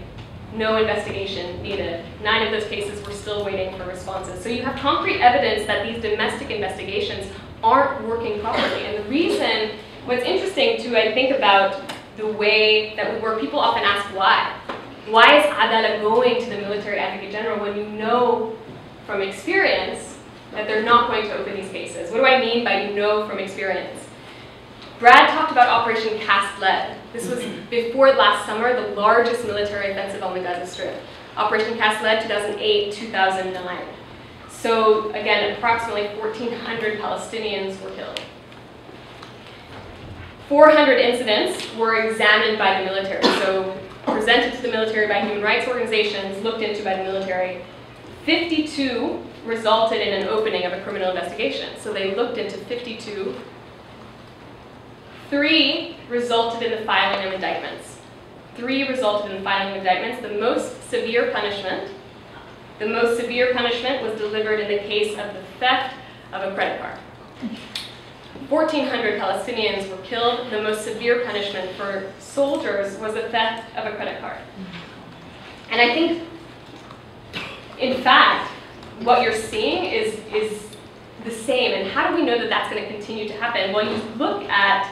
no investigation needed. 9 of those cases, we're still waiting for responses. So you have concrete evidence that these domestic investigations aren't working properly. And the reason, what's interesting too, I think about the way that we work, people often ask why. Why is Adala going to the military advocate general when you know from experience that they're not going to open these cases? What do I mean by you know from experience? Brad talked about Operation Cast Lead. This was before last summer, the largest military offensive on the Gaza Strip. Operation Cast Lead, 2008, 2009. So again, approximately 1,400 Palestinians were killed. 400 incidents were examined by the military, so presented to the military by human rights organizations, looked into by the military. 52 resulted in an opening of a criminal investigation. So they looked into 52. 3 resulted in the filing of indictments. 3 resulted in the filing of indictments. The most severe punishment was delivered in the case of the theft of a credit card. 1,400 Palestinians were killed. The most severe punishment for soldiers was the theft of a credit card. And I think, in fact, what you're seeing is the same. And how do we know that that's going to continue to happen? Well, you look at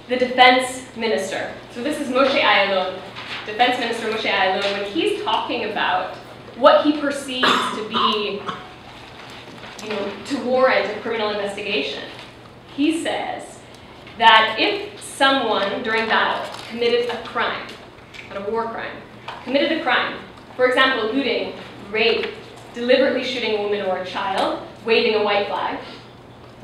the defense minister. So this is Moshe Ayalon, defense minister Moshe Ayalon, when he's talking about what he perceives to be, to warrant a criminal investigation. He says that if someone during battle committed a crime, a war crime, committed a crime, for example, looting, rape, deliberately shooting a woman or a child, waving a white flag,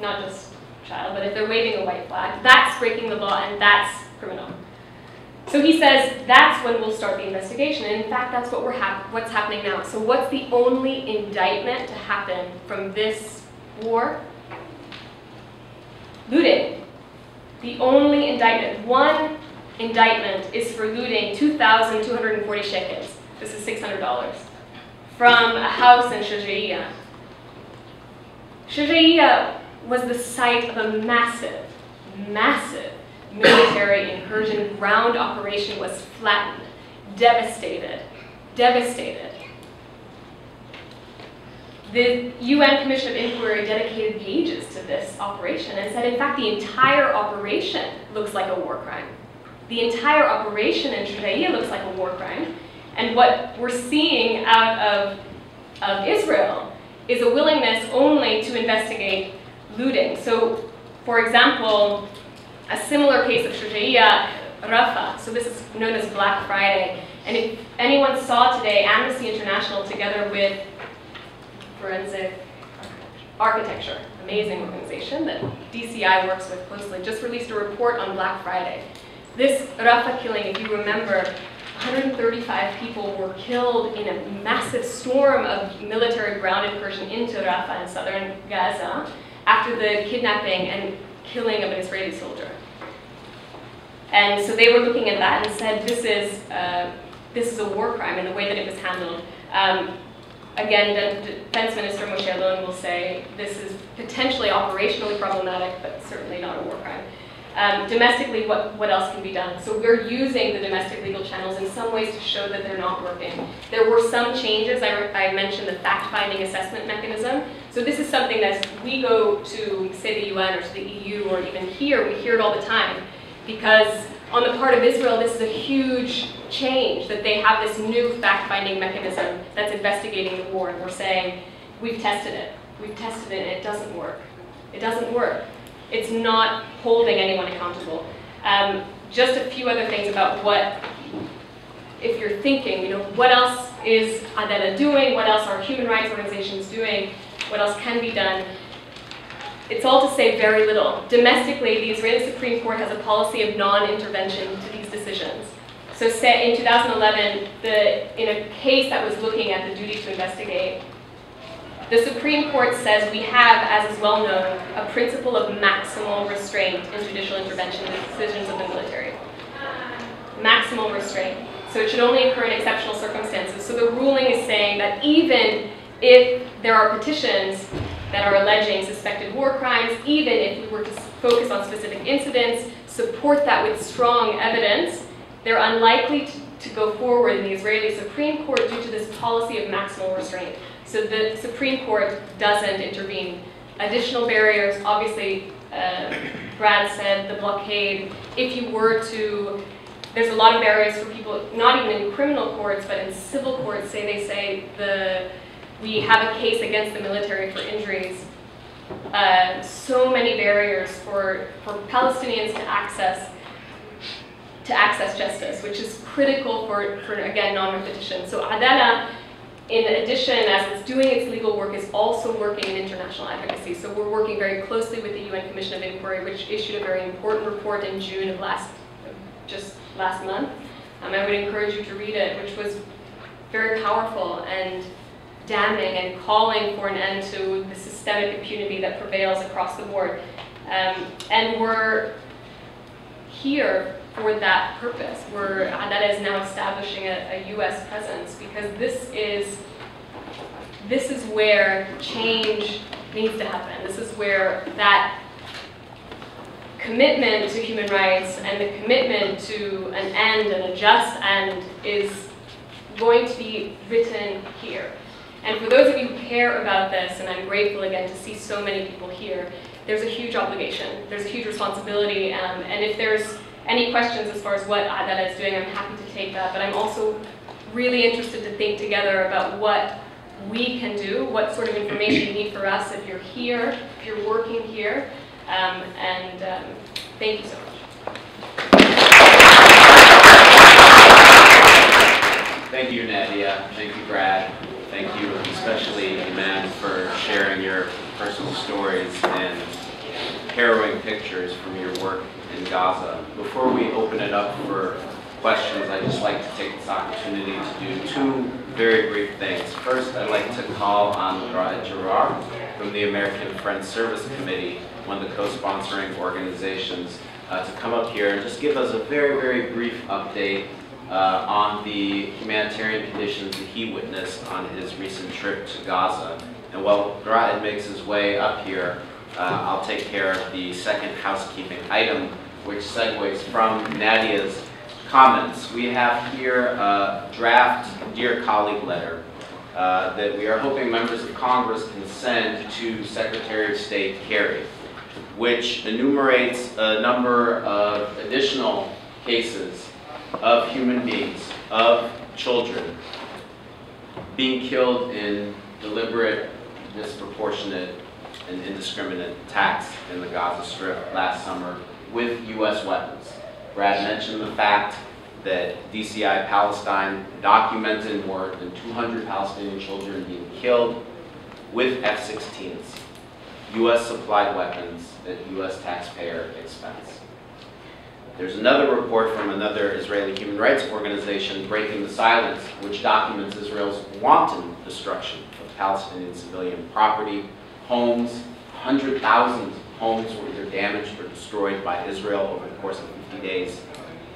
not just child, but if they're waving a white flag, that's breaking the law and that's criminal. So he says that's when we'll start the investigation. And in fact, that's what's happening now. So what's the only indictment to happen from this war? Looting. The only indictment. One indictment is for looting 2,240 shekels. This is $600. From a house in Shajaiya. Shajaiya was the site of a massive, massive military incursion. Ground operation was flattened, devastated, devastated. The UN Commission of Inquiry dedicated pages to this operation and said, in fact, the entire operation looks like a war crime. The entire operation in Shajaiya looks like a war crime. And what we're seeing out of Israel is a willingness only to investigate looting. So, for example, a similar case of Shajaiya, Rafah, so this is known as Black Friday. And if anyone saw today, Amnesty International together with Forensic Architecture, amazing organization that DCI works with closely, just released a report on Black Friday. This Rafah killing, if you remember, 135 people were killed in a massive storm of military ground incursion into Rafah in southern Gaza after the kidnapping and killing of an Israeli soldier. And so they were looking at that and said, this is a war crime in the way that it was handled. Again, the Defense Minister Moshe Ayalon will say this is potentially operationally problematic, but certainly not a war crime. Domestically, what else can be done? So we're using the domestic legal channels in some ways to show that they're not working. There were some changes. I mentioned the fact-finding assessment mechanism. So this is something that we go to, say, the UN or to the EU, or even here, we hear it all the time. Because on the part of Israel, this is a huge change, that they have this new fact-finding mechanism that's investigating the war. And we're saying, we've tested it. We've tested it, and it doesn't work. It doesn't work. It's not holding anyone accountable. Just a few other things about what, if you're thinking, what else is Adela doing? What else are human rights organizations doing? What else can be done? It's all to say very little. Domestically, the Israeli Supreme Court has a policy of non-intervention to these decisions. So in 2011, in a case that was looking at the duty to investigate, the Supreme Court says we have, as is well known, a principle of maximal restraint in judicial intervention in the decisions of the military. Maximal restraint. So it should only occur in exceptional circumstances. So the ruling is saying that even if there are petitions that are alleging suspected war crimes, even if we were to focus on specific incidents, support that with strong evidence, they're unlikely to go forward in the Israeli Supreme Court due to this policy of maximal restraint. So the Supreme Court doesn't intervene. Additional barriers, obviously, Brad said the blockade. If you were to, there's a lot of barriers for people, not even in criminal courts, but in civil courts. They say we have a case against the military for injuries. So many barriers for Palestinians to access justice, which is critical for again, non-repetition. So Adala, in addition, as it's doing its legal work, is also working in international advocacy. So we're working very closely with the UN Commission of Inquiry, which issued a very important report in June of just last month. I would encourage you to read it, which was very powerful and damning and calling for an end to the systemic impunity that prevails across the board. And we're here for that purpose. That is now establishing a US presence, because this is where change needs to happen. This is where that commitment to human rights and the commitment to an end and a just end is going to be written here. And for those of you who care about this, and I'm grateful again to see so many people here, there's a huge obligation, there's a huge responsibility, and if there's any questions as far as what Adala is doing, I'm happy to take that, but I'm also really interested to think together about what we can do, what sort of information you need for us if you're here, if you're working here, thank you so much. Thank you, Nadia. Thank you, Brad. Thank you, especially Iman, for sharing your personal stories and harrowing pictures from your work in Gaza. Before we open it up for questions, I'd just like to take this opportunity to do two very brief things. First, I'd like to call on Raed Gerard from the American Friends Service Committee, one of the co-sponsoring organizations, to come up here and just give us a very, very brief update on the humanitarian conditions that he witnessed on his recent trip to Gaza. And while Raed makes his way up here, I'll take care of the second housekeeping item, which segues from Nadia's comments. We have here a draft Dear Colleague letter that we are hoping members of Congress can send to Secretary of State Kerry, which enumerates a number of additional cases of human beings, of children, being killed in deliberate, disproportionate, and indiscriminate attacks in the Gaza Strip last summer with U.S. weapons. Brad mentioned the fact that DCI Palestine documented more than 200 Palestinian children being killed with F-16s, U.S. supplied weapons at U.S. taxpayer expense. There's another report from another Israeli human rights organization, Breaking the Silence, which documents Israel's wanton destruction of Palestinian civilian property, homes. 100,000 homes were either damaged or destroyed by Israel over the course of 50 days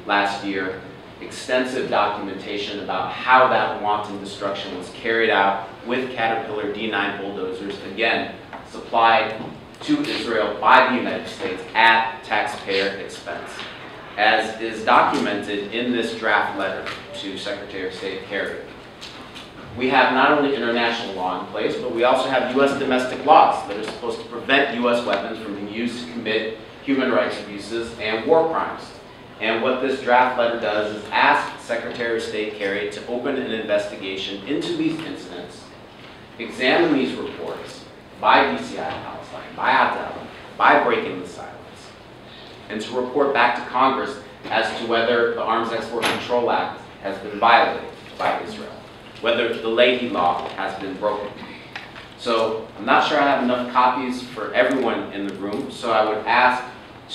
last year. Extensive documentation about how that wanton destruction was carried out with Caterpillar D9 bulldozers, again, supplied to Israel by the United States at taxpayer expense. As is documented in this draft letter to Secretary of State Kerry, we have not only international law in place, but we also have U.S. domestic laws that are supposed to prevent U.S. weapons from being used to commit human rights abuses and war crimes. And what this draft letter does is ask Secretary of State Kerry to open an investigation into these incidents, examine these reports by DCI Palestine, by Advocacy, by Breaking the Silence, and to report back to Congress as to whether the Arms Export Control Act has been violated by Israel, whether the Leahy Law has been broken. So I'm not sure I have enough copies for everyone in the room, so I would ask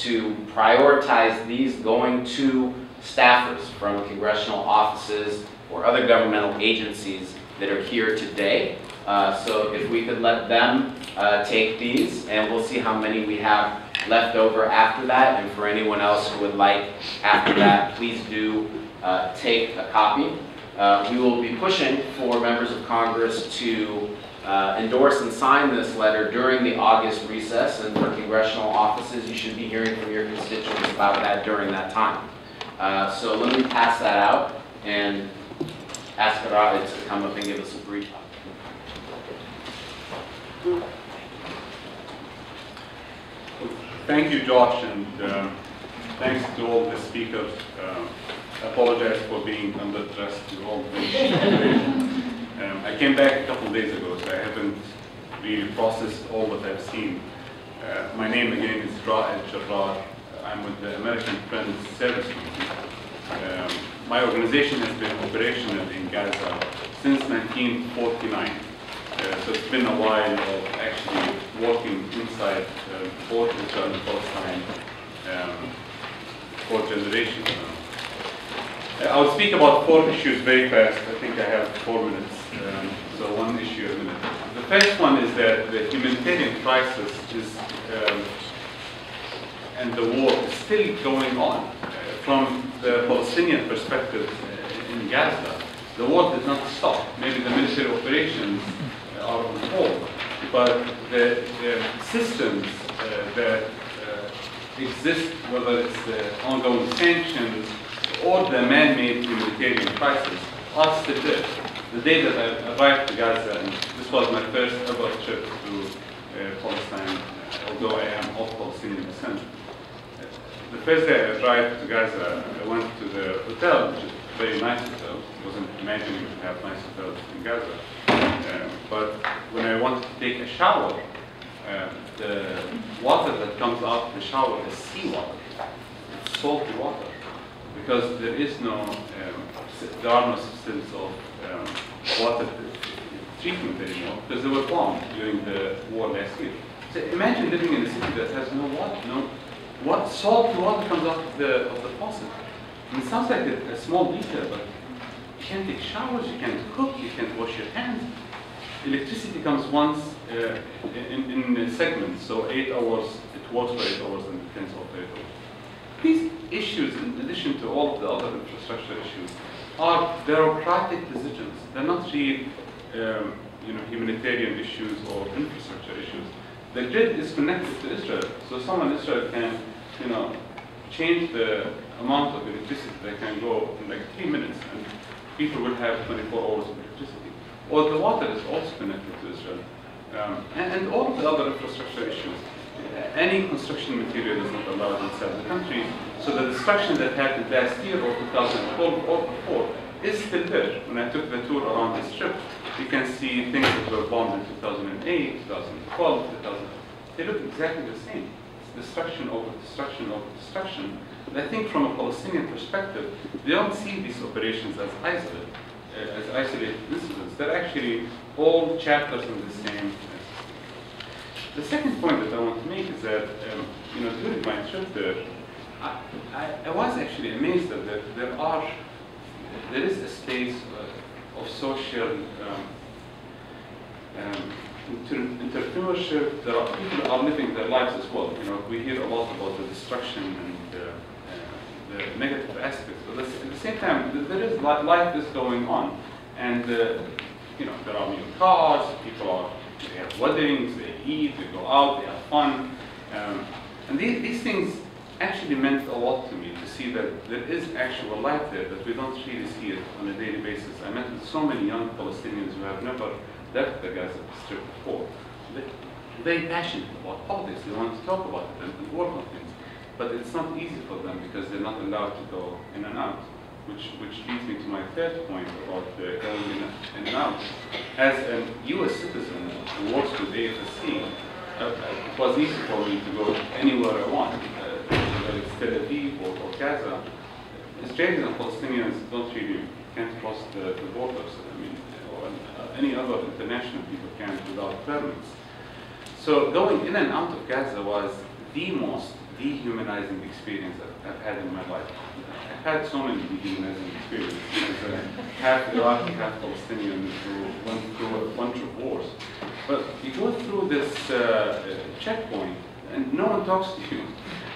to prioritize these going to staffers from congressional offices or other governmental agencies that are here today. So if we could let them take these, and we'll see how many we have left over after that, and for anyone else who would like after that, please do take a copy. We will be pushing for members of Congress to endorse and sign this letter during the August recess, and for congressional offices, you should be hearing from your constituents about that during that time. So let me pass that out and ask Arad to come up and give us a brief. Thank you, Josh, and thanks to all the speakers. I apologize for being underdressed to all this. I came back a couple of days ago, so I haven't really processed all what I've seen. My name again is Ra'ed Jarrah. I'm with the American Friends Service Committee. My organization has been operational in Gaza since 1949. So it's been a while of actually working inside both Israel and Palestine for generations now. I will speak about 4 issues very fast. I think I have 4 minutes, so 1 issue a minute. The first one is that the humanitarian crisis is, and the war is still going on. From the Palestinian perspective in Gaza, the war did not stop. Maybe the military operations are on hold, but the systems that exist, whether it's the ongoing sanctions or the man-made humanitarian crisis, are still there. The day that I arrived to Gaza, and this was my first ever trip to Palestine, although I am of Palestinian descent. The first day I arrived to Gaza, I went to the hotel, which is a very nice hotel. I wasn't imagining to have nice hotels in Gaza. But when I wanted to take a shower, the water that comes out of the shower is seawater. It's salty water. Because there are no systems of water treatment anymore, because they were bombed during the war last year. So imagine living in a city that has no water, salty water comes out of the faucet. And it sounds like a small detail, but you can't take showers, you can't cook, you can't wash your hands. Electricity comes once in segments, so 8 hours, it works for 8 hours and it depends on 8 hours. These issues, in addition to all of the other infrastructure issues, are bureaucratic decisions. They're not real humanitarian issues or infrastructure issues. The grid is connected to Israel, so someone in Israel can change the amount of electricity that can go in like 3 minutes, and people will have 24 hours of electricity. Or the water is also connected to Israel. And all of the other infrastructure issues. Any construction material is not allowed inside the country, so the destruction that happened last year or 2012 or before is still there. When I took the tour around this trip, you can see things that were bombed in 2008, 2012, 2000. They look exactly the same. It's destruction over destruction over destruction. And I think from a Palestinian perspective, they don't see these operations as isolated incidents. They're actually all chapters in the same. The second point that I want to make is that, during my trip there, I was actually amazed that there is a space of social entrepreneurship. There are people are living their lives as well. We hear a lot about the destruction and the negative aspects, but at the same time, there is life is going on, and there are new cars. They have weddings, they eat, they go out, they have fun. And these things actually meant a lot to me, to see that there is actual life there, that we don't really see it on a daily basis. I met with so many young Palestinians who have never left the Gaza Strip before. They're very passionate about politics. They want to talk about it and work on things. But it's not easy for them because they're not allowed to go in and out. Which leads me to my third point about going in and out. As a U.S. citizen who works with AFSC, it was easy for me to go anywhere I want, whether it's Tel Aviv or Gaza. Israelis and Palestinians can't cross the borders. Or any other international people can't without permits. So going in and out of Gaza was the most dehumanizing experience I've had in my life. I've had so many dehumanizing experiences. Half Iraqi, half Palestinian who went through a bunch of wars. But you go through this checkpoint and no one talks to you.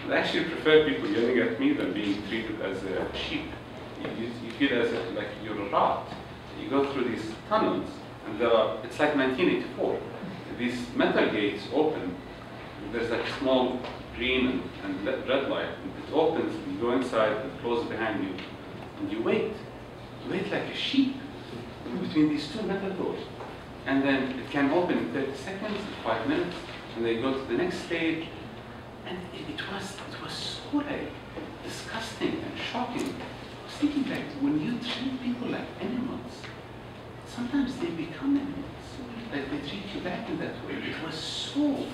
I actually prefer people yelling at me than being treated as a sheep. You feel like you're a rat. You go through these tunnels And it's like 1984. These metal gates open. There's like a small green and red light. It opens, you go inside, it closes behind you, and you wait. You wait like a sheep between these two metal doors. And then it can open in 30 seconds, 5 minutes, and they go to the next stage. And it was so like disgusting and shocking. I was thinking like when you treat people like animals, sometimes they become animals. Like they treat you back in that way. It was so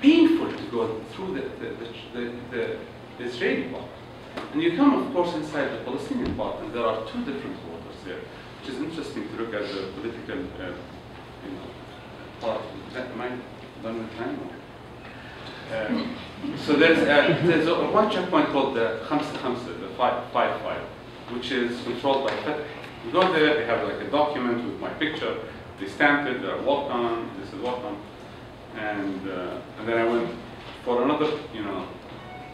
painful to go through the Israeli part. And you come, of course, inside the Palestinian part, and there are two different waters there, which is interesting to look at the political part. Am I done with time? So there's one checkpoint called the Khamsa Khamsa, the 5-5, which is controlled by Fatah. You go there, they have like a document with my picture, they stamped it, they're welcome, this is welcome. And then I went for another,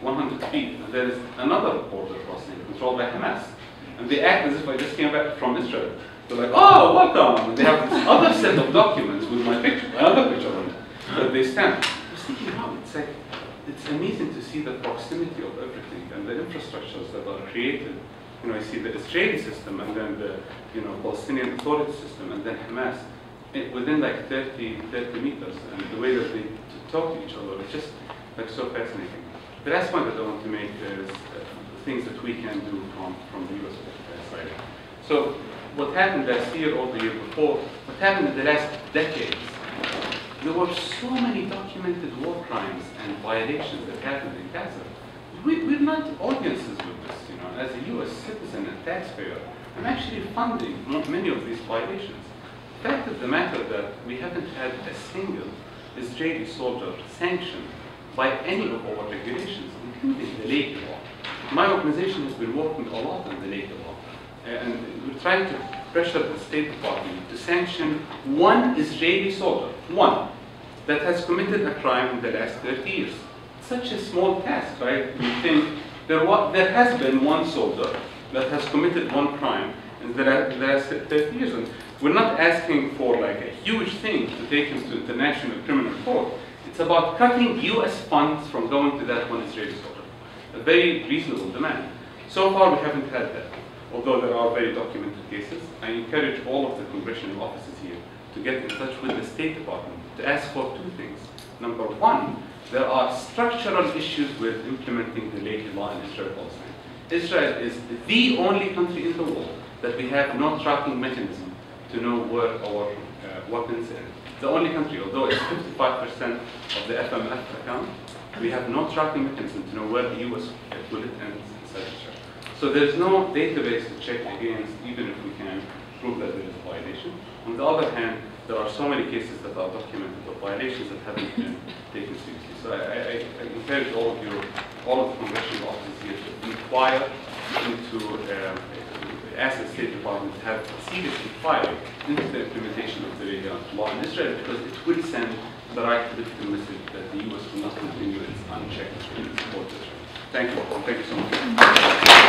100 feet, and there is another border crossing controlled by Hamas. And they act as if I just came back from Israel. They're like, oh, welcome! And they have this other set of documents with my picture, another picture on it, that they stamp. I was thinking, wow, it's amazing to see the proximity of everything and the infrastructures that are created. I see the Israeli system and then the Palestinian Authority system and then Hamas within like 30 meters, and the way that they talk to each other is just like so fascinating. The last point that I want to make is things that we can do from the US side. So what happened last year or the year before, what happened in the last decades, there were so many documented war crimes and violations that happened in Gaza. We're not audiences with this, As a US citizen and taxpayer, I'm actually funding many of these violations. The fact of the matter that we haven't had a single Israeli soldier sanctioned by any of our regulations, including the labor law. My organization has been working a lot on the labor law, and we're trying to pressure the State Department to sanction one Israeli soldier, one, that has committed a crime in the last 30 years. Such a small task, right? You think there has been one soldier that has committed one crime in the last 30 years. And we're not asking for like a huge thing to take him to the International Criminal Court. It's about cutting US funds from going to that one Israeli soldier. A very reasonable demand. So far, we haven't had that, although there are very documented cases. I encourage all of the congressional offices here to get in touch with the State Department to ask for two things. Number one, there are structural issues with implementing the labor law in Israel-Palestine. Israel is the only country in the world that we have no tracking mechanism to know where our weapons are. The only country, although it's 55% of the FMF account, we have no tracking mechanism to know where the US bullet ends inside Israel. So there's no database to check against, even if we can prove that there is a violation. On the other hand, there are so many cases that are documented of violations that haven't been taken seriously. So I encourage all of the congressional offices here to inquire into, ask the State Department to have a serious inquiry into the implementation of the labor law in Israel, because it will send the right political message that the US will not continue its unchecked support of Israel. Thank you. Thank you so much.